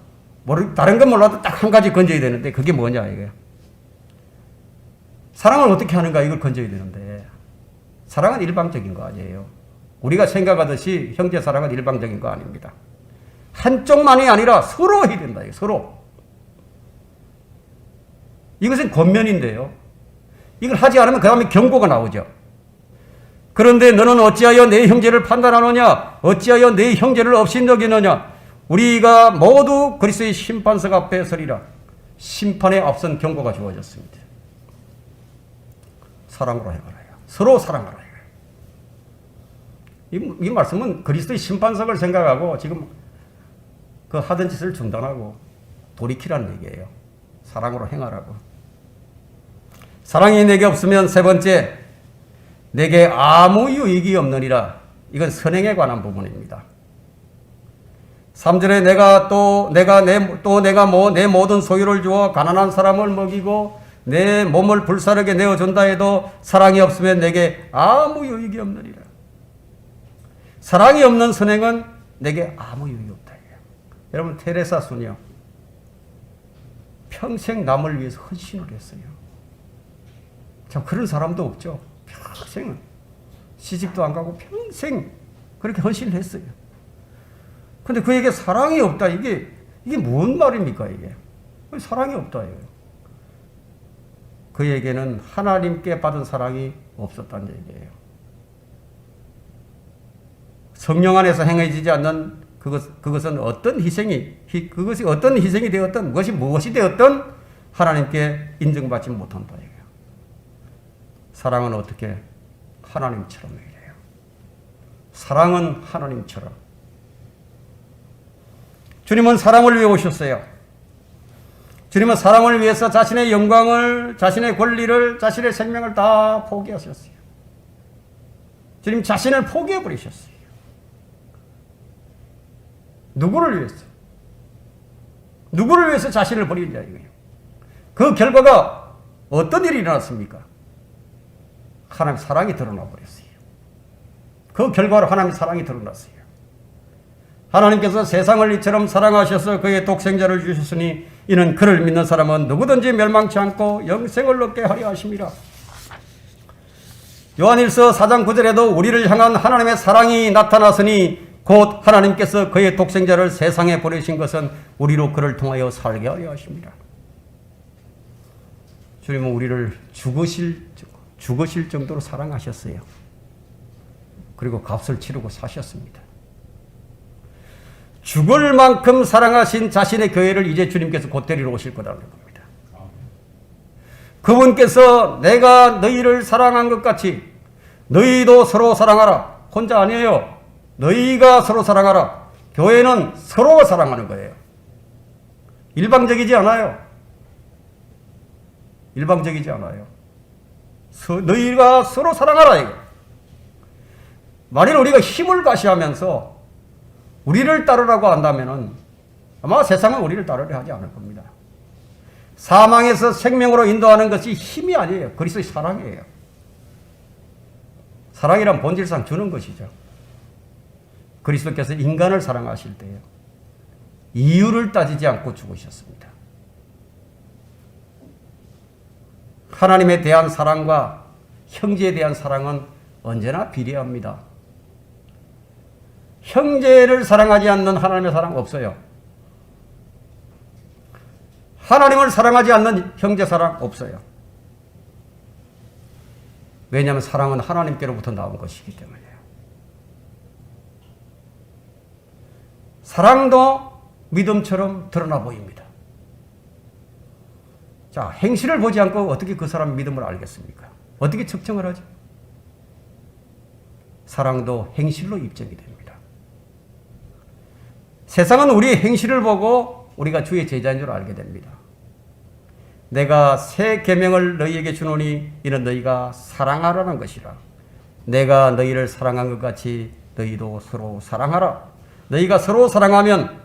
다른 건 몰라도 딱 한 가지 건져야 되는데 그게 뭐냐 이거예요. 사랑을 어떻게 하는가 이걸 건져야 되는데, 사랑은 일방적인 거 아니에요. 우리가 생각하듯이 형제 사랑은 일방적인 거 아닙니다. 한쪽만이 아니라 서로 해야 된다. 서로. 이것은 권면인데요. 이걸 하지 않으면 그 다음에 경고가 나오죠. 그런데 너는 어찌하여 내 형제를 판단하느냐? 어찌하여 내 형제를 업신여기느냐? 우리가 모두 그리스도의 심판석 앞에 서리라. 심판에 앞선 경고가 주어졌습니다. 사랑으로 행하라. 서로 사랑하라. 이 말씀은 그리스도의 심판석을 생각하고 지금 그 하던 짓을 중단하고 돌이키라는 얘기예요. 사랑으로 행하라고. 사랑이 내게 없으면 3번째, 내게 아무 유익이 없느니라. 이건 선행에 관한 부분입니다. 3절에 내 모든 소유를 주어 가난한 사람을 먹이고 내 몸을 불사르게 내어준다 해도 사랑이 없으면 내게 아무 유익이 없느니라. 사랑이 없는 선행은 내게 아무 유익이 없다. 여러분, 테레사 순이요, 평생 남을 위해서 헌신을 했어요. 참 그런 사람도 없죠. 평생 시집도 안 가고 평생 그렇게 헌신을 했어요. 근데 그에게 사랑이 없다. 이게 뭔 말입니까? 이게 사랑이 없다. 이거예요. 그에게는 하나님께 받은 사랑이 없었다는 얘기예요. 성령 안에서 행해지지 않는 그것은 그것이 어떤 희생이 되었든 무엇이 되었든 하나님께 인정받지 못한다. 이거예요. 사랑은 어떻게? 하나님처럼 이래요. 사랑은 하나님처럼. 주님은 사랑을 위해 오셨어요. 주님은 사랑을 위해서 자신의 영광을, 자신의 권리를, 자신의 생명을 다 포기하셨어요. 주님 자신을 포기해버리셨어요. 누구를 위해서? 누구를 위해서 자신을 버리느냐 이거예요. 그 결과가 어떤 일이 일어났습니까? 하나님의 사랑이 드러나 버렸어요. 그 결과로 하나님의 사랑이 드러났어요. 하나님께서 세상을 이처럼 사랑하셔서 그의 독생자를 주셨으니 이는 그를 믿는 사람은 누구든지 멸망치 않고 영생을 얻게 하려 하심이라. 요한일서 4장 9절에도 우리를 향한 하나님의 사랑이 나타났으니 곧 하나님께서 그의 독생자를 세상에 보내신 것은 우리로 그를 통하여 살게 하려 하십니다. 주님은 우리를 죽으실 정도로 사랑하셨어요. 그리고 값을 치르고 사셨습니다. 죽을 만큼 사랑하신 자신의 교회를 이제 주님께서 곧 데리러 오실 거라는 겁니다. 그분께서 내가 너희를 사랑한 것 같이 너희도 서로 사랑하라. 혼자 아니에요. 너희가 서로 사랑하라. 교회는 서로 사랑하는 거예요. 일방적이지 않아요. 일방적이지 않아요. 너희가 서로 사랑하라 이거. 만일 우리가 힘을 과시하면서 우리를 따르라고 한다면은 아마 세상은 우리를 따르려 하지 않을 겁니다. 사망에서 생명으로 인도하는 것이 힘이 아니에요. 그리스도의 사랑이에요. 사랑이란 본질상 주는 것이죠. 그리스도께서 인간을 사랑하실 때요. 이유를 따지지 않고 죽으셨습니다. 하나님에 대한 사랑과 형제에 대한 사랑은 언제나 비례합니다. 형제를 사랑하지 않는 하나님의 사랑 없어요. 하나님을 사랑하지 않는 형제 사랑 없어요. 왜냐하면 사랑은 하나님께로부터 나온 것이기 때문이에요. 사랑도 믿음처럼 드러나 보입니다. 자, 행실을 보지 않고 어떻게 그 사람 믿음을 알겠습니까? 어떻게 측정을 하죠? 사랑도 행실로 입증이 됩니다. 세상은 우리의 행실을 보고 우리가 주의 제자인 줄 알게 됩니다. 내가 새 계명을 너희에게 주노니 이는 너희가 사랑하라는 것이라. 내가 너희를 사랑한 것 같이 너희도 서로 사랑하라. 너희가 서로 사랑하면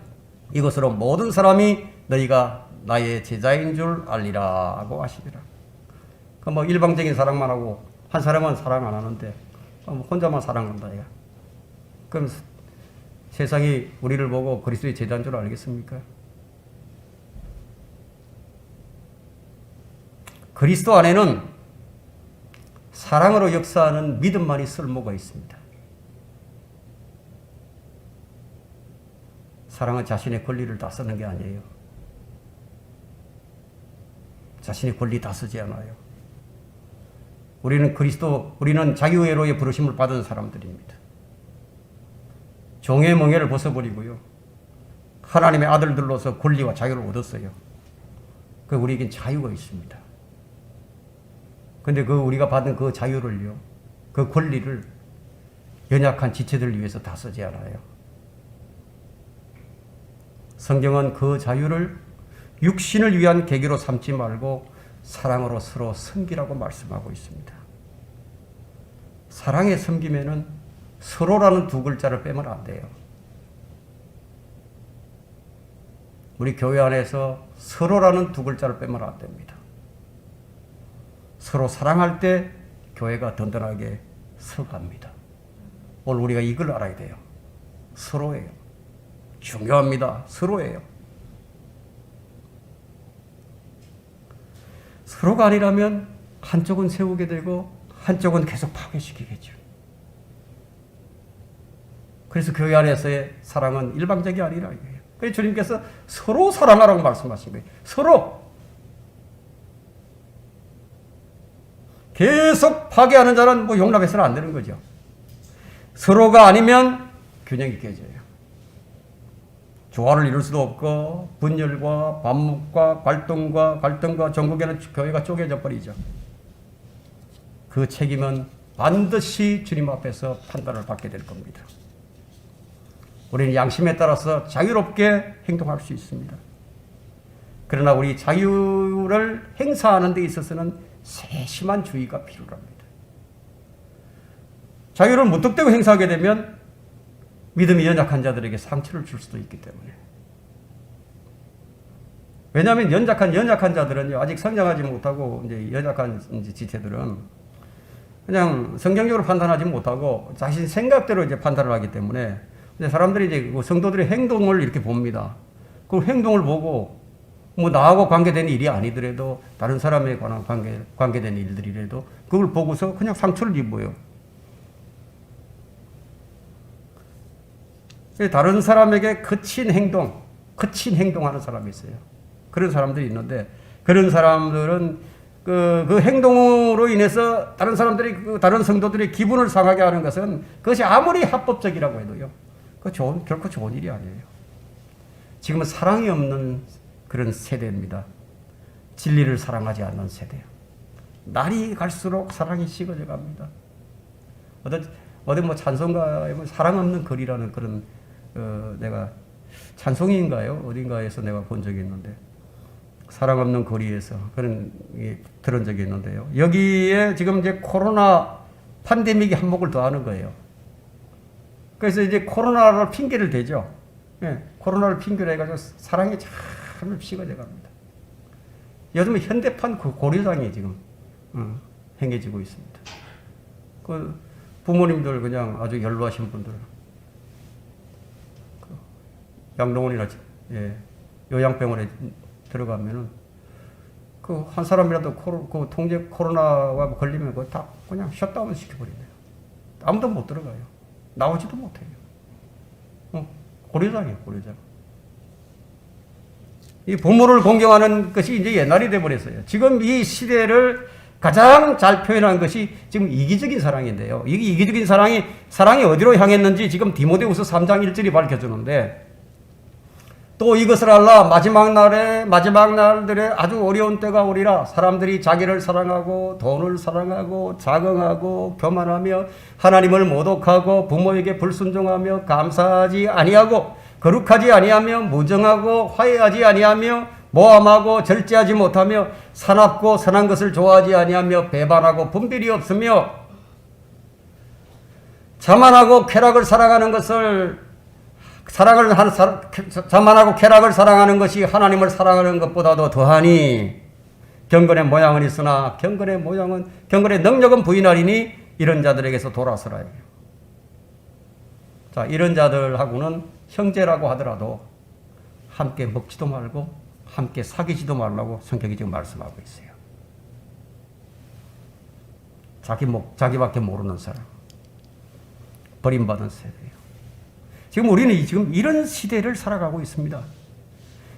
이것으로 모든 사람이 너희가 나의 제자인 줄 알리라 하고 하시더라. 그 뭐 일방적인 사랑만 하고 한 사람은 사랑 안 하는데 혼자만 사랑한다 이거. 그럼 세상이 우리를 보고 그리스도의 제자인 줄 알겠습니까? 그리스도 안에는 사랑으로 역사하는 믿음만이 쓸모가 있습니다. 사랑은 자신의 권리를 다 쓰는 게 아니에요. 자신의 권리 다 쓰지 않아요. 우리는 자유회로의 부르심을 받은 사람들입니다. 종의 멍에를 벗어버리고요. 하나님의 아들들로서 권리와 자유를 얻었어요. 그 우리에겐 자유가 있습니다. 근데 우리가 받은 그 자유를요, 그 권리를 연약한 지체들을 위해서 다 쓰지 않아요. 성경은 그 자유를 육신을 위한 계기로 삼지 말고 사랑으로 서로 섬기라고 말씀하고 있습니다. 사랑에 섬기면은 서로라는 두 글자를 빼면 안 돼요. 우리 교회 안에서 서로라는 두 글자를 빼면 안 됩니다. 서로 사랑할 때 교회가 든든하게 서갑니다. 오늘 우리가 이걸 알아야 돼요. 서로예요. 중요합니다. 서로예요. 서로가 아니라면 한쪽은 세우게 되고 한쪽은 계속 파괴시키겠죠. 그래서 교회 안에서의 사랑은 일방적이 아니라 이거예요. 그래서 주님께서 서로 사랑하라고 말씀하신 거예요. 서로. 계속 파괴하는 자는 용납해서는 안 되는 거죠. 서로가 아니면 균형이 깨져요. 조화를 이룰 수도 없고 분열과 반목과 갈등과 전국에는 교회가 쪼개져 버리죠. 그 책임은 반드시 주님 앞에서 판단을 받게 될 겁니다. 우리는 양심에 따라서 자유롭게 행동할 수 있습니다. 그러나 우리 자유를 행사하는 데 있어서는 세심한 주의가 필요합니다. 자유를 무턱대고 행사하게 되면 믿음이 연약한 자들에게 상처를 줄 수도 있기 때문에. 왜냐하면 연약한 자들은요, 아직 성장하지 못하고, 이제 연약한 지체들은 그냥 성경적으로 판단하지 못하고 자신 생각대로 이제 판단을 하기 때문에 이제 사람들이 이제 성도들의 행동을 이렇게 봅니다. 그 행동을 보고 뭐 나하고 관계된 일이 아니더라도 다른 사람에 관한 관계된 일들이라도 그걸 보고서 그냥 상처를 입어요. 다른 사람에게 거친 행동하는 사람이 있어요. 그런 사람들이 있는데, 그런 사람들은 그 행동으로 인해서 다른 사람들이, 다른 성도들의 기분을 상하게 하는 것은 그것이 아무리 합법적이라고 해도요, 결코 좋은 일이 아니에요. 지금은 사랑이 없는 그런 세대입니다. 진리를 사랑하지 않는 세대요. 날이 갈수록 사랑이 식어져 갑니다. 어디 뭐 찬송가에 뭐 사랑 없는 거리라는 그런, 내가 찬송인가요? 어딘가에서 내가 본 적이 있는데, 사랑 없는 거리에서 그런 들은 적이 있는데요. 여기에 지금 이제 코로나 팬데믹이 한몫을 더하는 거예요. 그래서 이제 코로나를 핑계를 대죠. 예, 코로나를 핑계로 해가지고 사랑이 참 식어져 갑니다. 요즘 현대판 고려상이 지금 행해지고 있습니다. 그 부모님들 그냥 아주 연로하신 분들, 양동원이나 요양병원에 들어가면은 그 한 사람이라도 코로나와 걸리면 그거 다 그냥 셧다운 시켜버린대요. 아무도 못 들어가요. 나오지도 못해요. 고려장이에요, 고려장. 이 부모를 공경하는 것이 이제 옛날이 돼버렸어요. 지금 이 시대를 가장 잘 표현한 것이 지금 이기적인 사랑인데요. 이 이기적인 사랑이 어디로 향했는지 지금 디모데후서 3장 1절이 밝혀주는데, 또 이것을 알라 마지막 날들에 아주 어려운 때가 오리라. 사람들이 자기를 사랑하고 돈을 사랑하고 자긍하고 교만하며 하나님을 모독하고 부모에게 불순종하며 감사하지 아니하고 거룩하지 아니하며 무정하고 화해하지 아니하며 모함하고 절제하지 못하며 사납고 선한 것을 좋아하지 아니하며 배반하고 분별이 없으며 자만하고 쾌락을 사랑하는 자만하고 쾌락을 사랑하는 것이 하나님을 사랑하는 것보다도 더하니 경건의 모양은 있으나 경건의 능력은 부인하리니 이런 자들에게서 돌아서라. 자, 이런 자들하고는 형제라고 하더라도 함께 먹지도 말고 함께 사귀지도 말라고 성경이 지금 말씀하고 있어요. 자기밖에 모르는 사람, 버림받은 세대예요. 지금 우리는 지금 이런 시대를 살아가고 있습니다.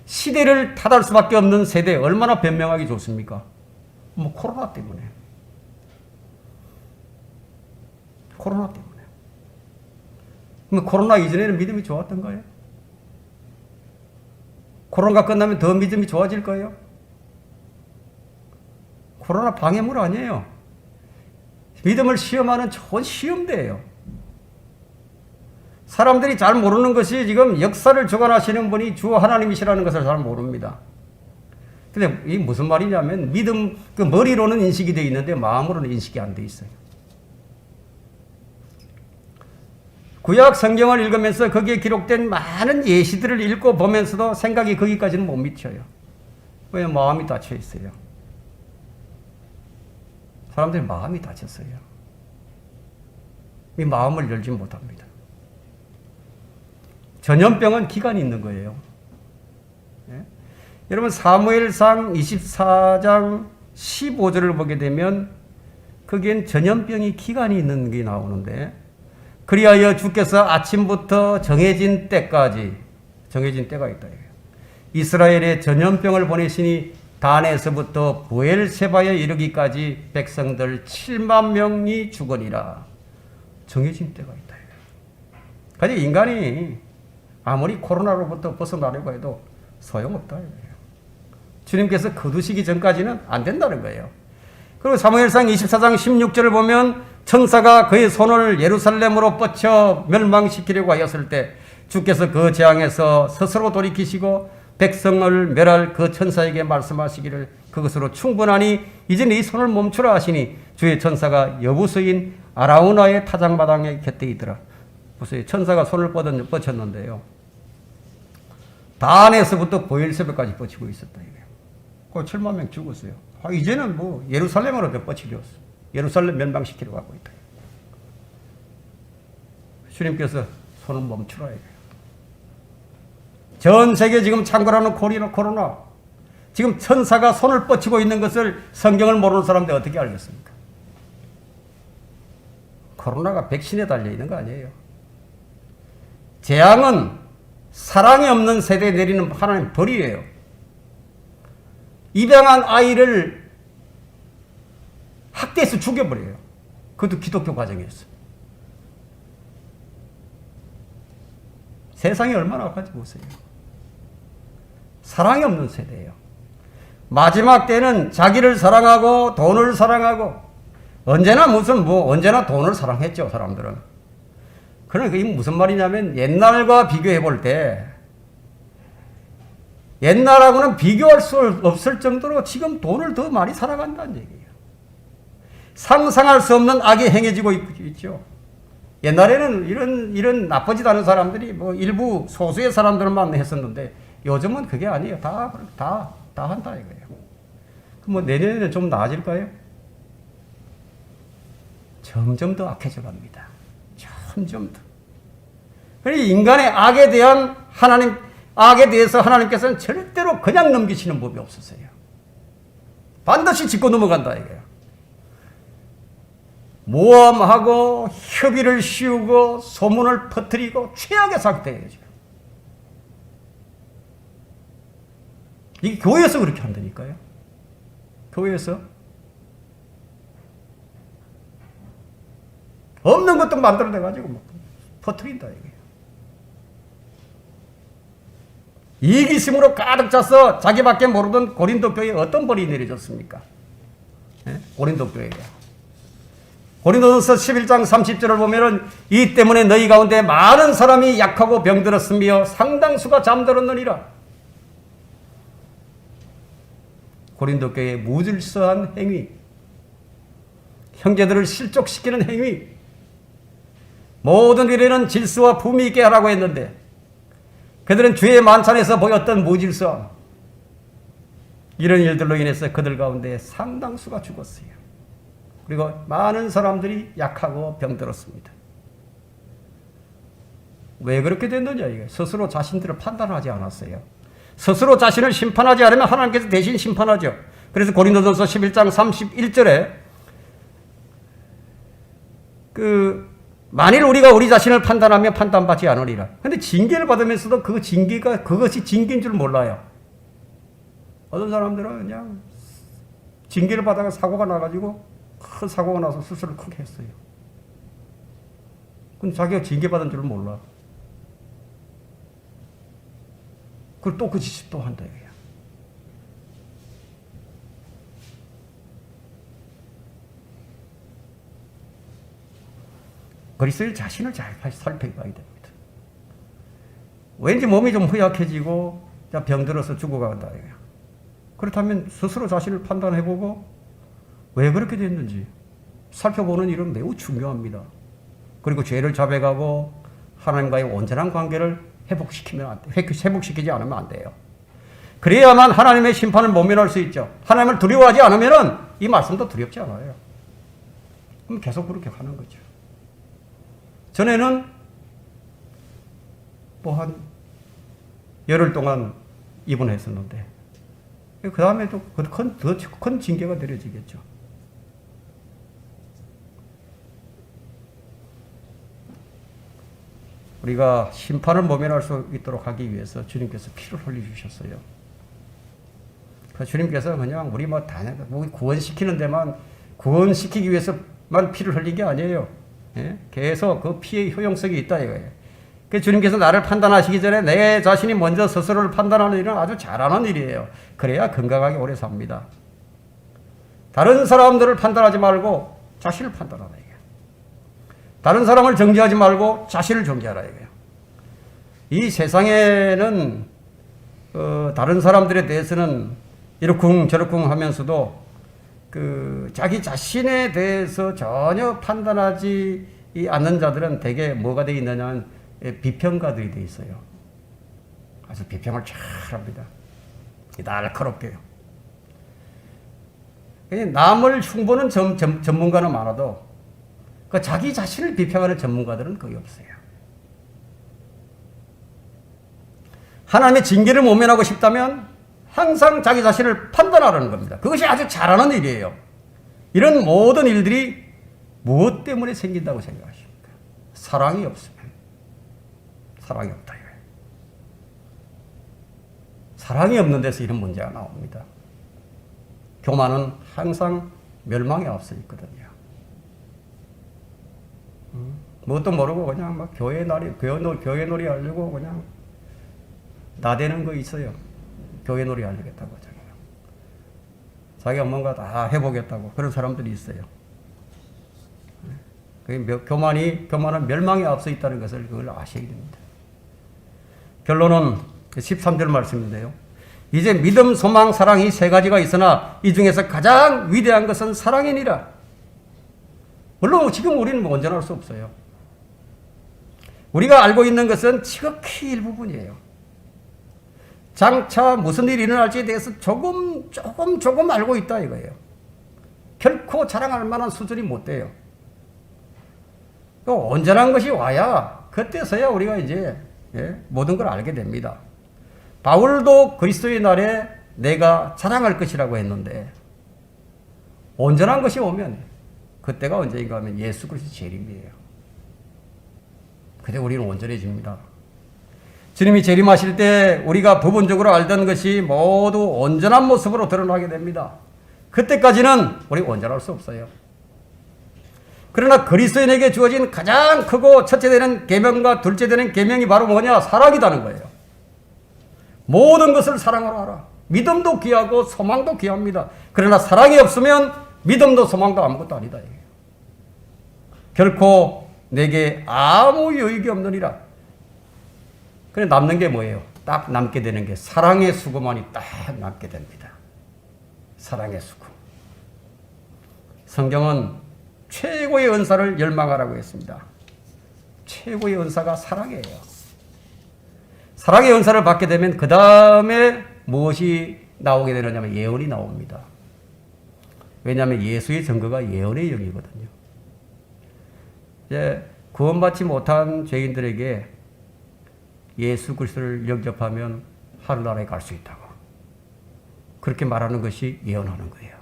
시대를 탓할 수밖에 없는 세대, 얼마나 변명하기 좋습니까? 뭐 코로나 때문에. 그럼 코로나 이전에는 믿음이 좋았던가요? 코로나가 끝나면 더 믿음이 좋아질 거예요? 코로나 방해물 아니에요. 믿음을 시험하는 좋은 시험대예요. 사람들이 잘 모르는 것이 지금 역사를 주관하시는 분이 주 하나님이시라는 것을 잘 모릅니다. 근데 이게 무슨 말이냐면 믿음, 그 머리로는 인식이 되어 있는데 마음으로는 인식이 안 되어 있어요. 구약 성경을 읽으면서 거기에 기록된 많은 예시들을 읽고 보면서도 생각이 거기까지는 못 미쳐요. 왜? 마음이 닫혀 있어요. 사람들이 마음이 닫혔어요. 이 마음을 열지 못합니다. 전염병은 기간이 있는 거예요. 예? 여러분 사무엘상 24장 15절을 보게 되면 거기엔 전염병이 기간이 있는 게 나오는데, 그리하여 주께서 아침부터 정해진 때가 있다. 이스라엘에 전염병을 보내시니 단에서부터 부엘세바에 이르기까지 백성들 7만 명이 죽으니라. 정해진 때가 있다. 그러니까 인간이 아무리 코로나로부터 벗어나려고 해도 소용없다. 주님께서 거두시기 전까지는 안 된다는 거예요. 그리고 사무엘상 24장 16절을 보면 천사가 그의 손을 예루살렘으로 뻗쳐 멸망시키려고 하였을 때 주께서 그 재앙에서 스스로 돌이키시고 백성을 멸할 그 천사에게 말씀하시기를 그것으로 충분하니 이제 네 손을 멈추라 하시니 주의 천사가 여부수인 아라우나의 타작마당에 곁에 있더라. 보세요. 천사가 손을 뻗쳤는데요. 단에서부터 보엘세바까지 뻗치고 있었다 이거예요. 그 7만 명 죽었어요. 이제는 뭐 예루살렘으로 뻗치려고 예루살렘 멸망시키려고 하고 있다. 주님께서 손을 멈추라 이거예요. 전 세계 지금 창궐하는 코로나 지금 천사가 손을 뻗치고 있는 것을 성경을 모르는 사람들 어떻게 알겠습니까? 코로나가 백신에 달려 있는 거 아니에요. 재앙은 사랑이 없는 세대에 내리는 하나님 벌이에요. 입양한 아이를 학대해서 죽여버려요. 그것도 기독교 과정이었어. 세상이 얼마나 악한지 보세요. 사랑이 없는 세대예요. 마지막 때는 자기를 사랑하고 돈을 사랑하고 언제나 언제나 돈을 사랑했죠, 사람들은. 그러니까 이게 무슨 말이냐면 옛날과 비교해 볼 때 옛날하고는 비교할 수 없을 정도로 지금 돈을 더 많이 사랑한다는 얘기예요. 상상할 수 없는 악이 행해지고 있죠. 옛날에는 이런 나쁘지 않은 사람들이 뭐 일부 소수의 사람들만 했었는데 요즘은 그게 아니에요. 다 한다 이거예요. 뭐 내년에는 좀 나아질까요? 점점 더 악해져 갑니다. 점점 더. 그러니 인간의 악에 대해서 하나님께서는 절대로 그냥 넘기시는 법이 없으세요. 반드시 짚고 넘어간다 이거예요. 모함하고 협의를 씌우고 소문을 퍼뜨리고 최악의 상태예요 지금. 이게 교회에서 그렇게 한다니까요. 교회에서 없는 것도 만들어내가지고 막 퍼뜨린다 이게. 이기심으로 가득 차서 자기밖에 모르던 고린도 교회에 어떤 벌이 내려졌습니까? 네? 고린도 교회가. 고린도전서 11장 30절을 보면은 이 때문에 너희 가운데 많은 사람이 약하고 병들었으며 상당수가 잠들었느니라. 고린도 교회의 무질서한 행위, 형제들을 실족시키는 행위, 모든 일에는 질서와 품위 있게 하라고 했는데 그들은 주의 만찬에서 보였던 무질서, 이런 일들로 인해서 그들 가운데 상당수가 죽었어요. 그리고 많은 사람들이 약하고 병들었습니다. 왜 그렇게 됐느냐? 이게 스스로 자신들을 판단하지 않았어요. 스스로 자신을 심판하지 않으면 하나님께서 대신 심판하죠. 그래서 고린도전서 11장 31절에 만일 우리가 우리 자신을 판단하면 판단받지 않으리라. 근데 징계를 받으면서도 그 징계가 그것이 징계인 줄 몰라요. 어떤 사람들은 그냥 징계를 받다가 사고가 나가지고 큰 사고가 나서 수술을 크게 했어요. 근데 자기가 징계받은 줄 몰라. 그리고 또 그 짓을 또 한다 이거야. 그리스도의 자신을 잘 살펴봐야 됩니다. 왠지 몸이 좀 허약해지고 병들어서 죽어간다 이거야. 그렇다면 스스로 자신을 판단해보고 왜 그렇게 됐는지 살펴보는 일은 매우 중요합니다. 그리고 죄를 자백하고 하나님과의 온전한 관계를 회복시키지 않으면 안 돼요. 그래야만 하나님의 심판을 모면할 수 있죠. 하나님을 두려워하지 않으면 이 말씀도 두렵지 않아요. 그럼 계속 그렇게 하는 거죠. 전에는 한 열흘 동안 입원했었는데 그 다음에 또 더 큰 징계가 내려지겠죠. 우리가 심판을 모면할 수 있도록 하기 위해서 주님께서 피를 흘려주셨어요. 주님께서 그냥 우리 구원시키는 데만, 구원시키기 위해서만 피를 흘린 게 아니에요. 예? 계속 그 피의 효용성이 있다 이거예요. 그 주님께서 나를 판단하시기 전에 내 자신이 먼저 스스로를 판단하는 일은 아주 잘하는 일이에요. 그래야 건강하게 오래 삽니다. 다른 사람들을 판단하지 말고 자신을 판단하라 이거예요. 다른 사람을 정죄하지 말고 자신을 정죄하라 이거예요. 이 세상에는 다른 사람들에 대해서는 이러쿵 저러쿵 하면서도 자기 자신에 대해서 전혀 판단하지 않는 자들은 대개 뭐가 되어 있느냐면 비평가들이 되어 있어요. 아주 비평을 잘합니다. 날카롭게요. 남을 흉보는 전문가는 많아도 그 자기 자신을 비평하는 전문가들은 거의 없어요. 하나님의 징계를 모면하고 싶다면 항상 자기 자신을 판단하라는 겁니다. 그것이 아주 잘하는 일이에요. 이런 모든 일들이 무엇 때문에 생긴다고 생각하십니까? 사랑이 없으면. 사랑이 없다 이거예요. 사랑이 없는 데서 이런 문제가 나옵니다. 교만은 항상 멸망에 앞서 있거든요. 뭣도 모르고 그냥 막 교회 놀이 하려고 그냥 나대는 거 있어요. 교회 놀이 하려겠다고 자기가 뭔가 다 해보겠다고 그런 사람들이 있어요. 교만은 멸망에 앞서 있다는 것을 그걸 아셔야 됩니다. 결론은 13절 말씀인데요. 이제 믿음, 소망, 사랑 이 세 가지가 있으나 이 중에서 가장 위대한 것은 사랑이니라. 물론 지금 우리는 온전할 수 없어요. 우리가 알고 있는 것은 지극히 일부분이에요. 장차 무슨 일이 일어날지에 대해서 조금 알고 있다 이거예요. 결코 자랑할 만한 수준이 못 돼요. 온전한 것이 와야 그때서야 우리가 이제 모든 걸 알게 됩니다. 바울도 그리스도의 날에 내가 자랑할 것이라고 했는데 온전한 것이 오면 그때가 언제인가 하면 예수 그리스도 재림이에요. 그때 우리는 온전해집니다. 주님이 재림하실 때 우리가 부분적으로 알던 것이 모두 온전한 모습으로 드러나게 됩니다. 그때까지는 우리 온전할 수 없어요. 그러나 그리스도인에게 주어진 가장 크고 첫째 되는 계명과 둘째 되는 계명이 바로 뭐냐? 사랑이라는 거예요. 모든 것을 사랑으로 하라. 믿음도 귀하고 소망도 귀합니다. 그러나 사랑이 없으면 믿음도 소망도 아무것도 아니다. 결코 내게 아무 유익이 없느니라. 그래 남는 게 뭐예요? 딱 남게 되는 게 사랑의 수고만이 딱 남게 됩니다. 사랑의 수고. 성경은 최고의 은사를 열망하라고 했습니다. 최고의 은사가 사랑이에요. 사랑의 은사를 받게 되면 그 다음에 무엇이 나오게 되느냐면 예언이 나옵니다. 왜냐하면 예수의 증거가 예언의 영이거든요. 이제 구원받지 못한 죄인들에게 예수 그리스도를 영접하면 하늘나라에 갈 수 있다고. 그렇게 말하는 것이 예언하는 거예요.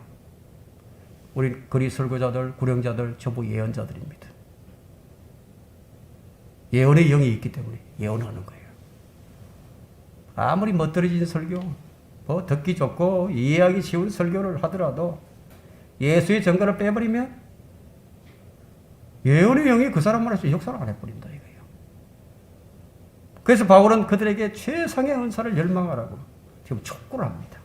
우리 거리 설교자들, 구령자들 전부 예언자들입니다. 예언의 영이 있기 때문에 예언하는 거예요. 아무리 멋들어진 설교, 듣기 좋고 이해하기 쉬운 설교를 하더라도 예수의 증거를 빼버리면 예언의 영이 그 사람을 해서 역사를 안 해버린다 이거예요. 그래서 바울은 그들에게 최상의 은사를 열망하라고 지금 촉구를 합니다.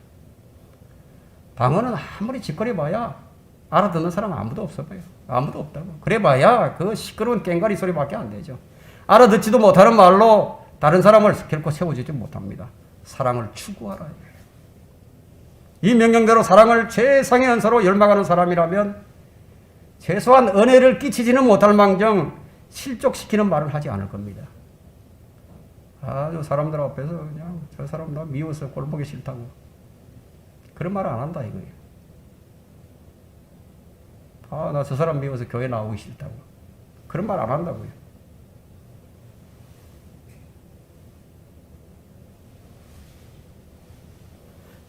방언은 아무리 짓거려봐야 알아듣는 사람 아무도 없어 보여. 아무도 없다고. 그래봐야 그 시끄러운 꽹과리 소리밖에 안 되죠. 알아듣지도 못하는 말로 다른 사람을 결코 세워주지 못합니다. 사랑을 추구하라. 이 명령대로 사랑을 최상의 은사로 열망하는 사람이라면 최소한 은혜를 끼치지는 못할 망정 실족시키는 말을 하지 않을 겁니다. 아주 사람들 앞에서 그냥 저 사람 나 미워서 꼴보기 싫다고 그런 말을 안 한다 이거예요. 나 저 사람 미워서 교회 나오기 싫다고 그런 말 안 한다고요.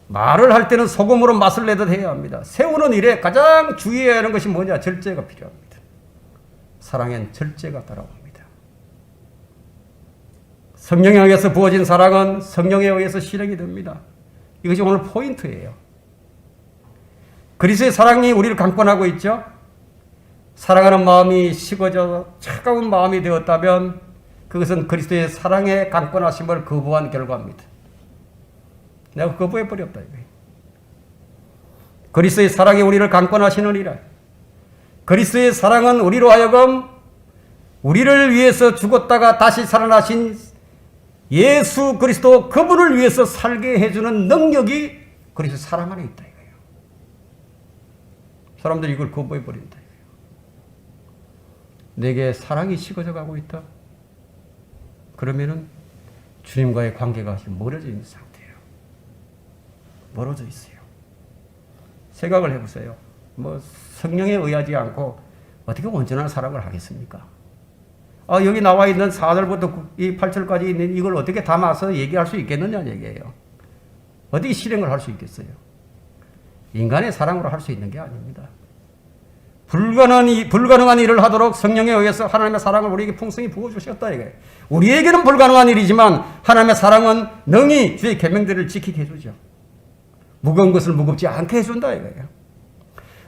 말을 할 때는 소금으로 맛을 내듯 해야 합니다. 세우는 일에 가장 주의해야 하는 것이 뭐냐? 절제가 필요합니다. 사랑엔 절제가 따라옵니다. 성령에 의해서 부어진 사랑은 성령에 의해서 실행이 됩니다. 이것이 오늘 포인트예요. 그리스도의 사랑이 우리를 강권하고 있죠. 사랑하는 마음이 식어져 차가운 마음이 되었다면 그것은 그리스도의 사랑의 강권하심을 거부한 결과입니다. 내가 거부해버렸다 이거예요. 그리스도의 사랑이 우리를 강권하시느니라. 그리스도의 사랑은 우리로 하여금 우리를 위해서 죽었다가 다시 살아나신 예수 그리스도 그분을 위해서 살게 해주는 능력이 그리스도 사랑 안에 있다 이거예요. 사람들이 이걸 거부해버린다 이거예요. 내게 사랑이 식어져 가고 있다. 그러면은 주님과의 관계가 지금 멀어져 있는 상태예요. 멀어져 있어요. 생각을 해보세요. 뭐 성령에 의하지 않고 어떻게 온전한 사랑을 하겠습니까? 여기 나와 있는 4절부터 이 8절까지 있는 이걸 어떻게 담아서 얘기할 수 있겠느냐는 얘기예요. 어떻게 실행을 할 수 있겠어요? 인간의 사랑으로 할 수 있는 게 아닙니다. 불가능한 일을 하도록 성령에 의해서 하나님의 사랑을 우리에게 풍성히 부어주셨다 이거예요. 우리에게는 불가능한 일이지만 하나님의 사랑은 능히 주의 계명들을 지키게 해주죠. 무거운 것을 무겁지 않게 해준다 이거예요.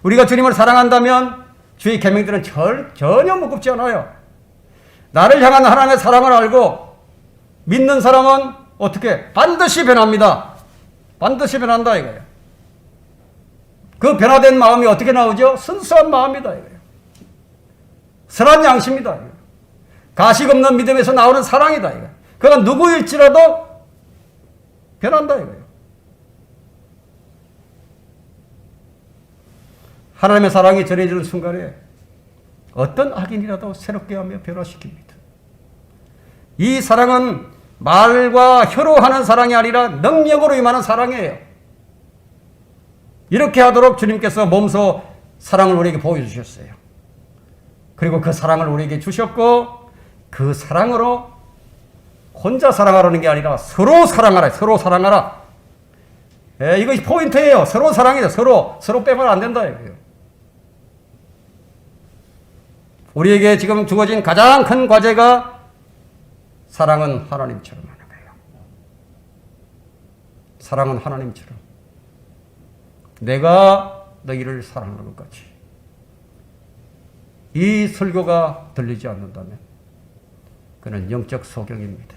우리가 주님을 사랑한다면 주의 계명들은 전혀 무겁지 않아요. 나를 향한 하나님의 사랑을 알고 믿는 사람은 어떻게? 반드시 변합니다. 반드시 변한다 이거예요. 그 변화된 마음이 어떻게 나오죠? 순수한 마음이다 이거예요. 선한 양심이다 이거예요. 가식 없는 믿음에서 나오는 사랑이다 이거예요. 그건 누구일지라도 변한다 이거예요. 하나님의 사랑이 전해지는 순간에 어떤 악인이라도 새롭게 하며 변화시킵니다. 이 사랑은 말과 혀로 하는 사랑이 아니라 능력으로 임하는 사랑이에요. 이렇게 하도록 주님께서 몸소 사랑을 우리에게 보여주셨어요. 그리고 그 사랑을 우리에게 주셨고 그 사랑으로 혼자 사랑하라는 게 아니라 서로 사랑하라. 서로 사랑하라. 이거 포인트예요. 서로 사랑해요. 서로 빼면 안 된다. 이거예요. 우리에게 지금 주어진 가장 큰 과제가 사랑은 하나님처럼 하는 거예요. 사랑은 하나님처럼. 내가 너희를 사랑하는 것 같이. 이 설교가 들리지 않는다면 그는 영적 소경입니다.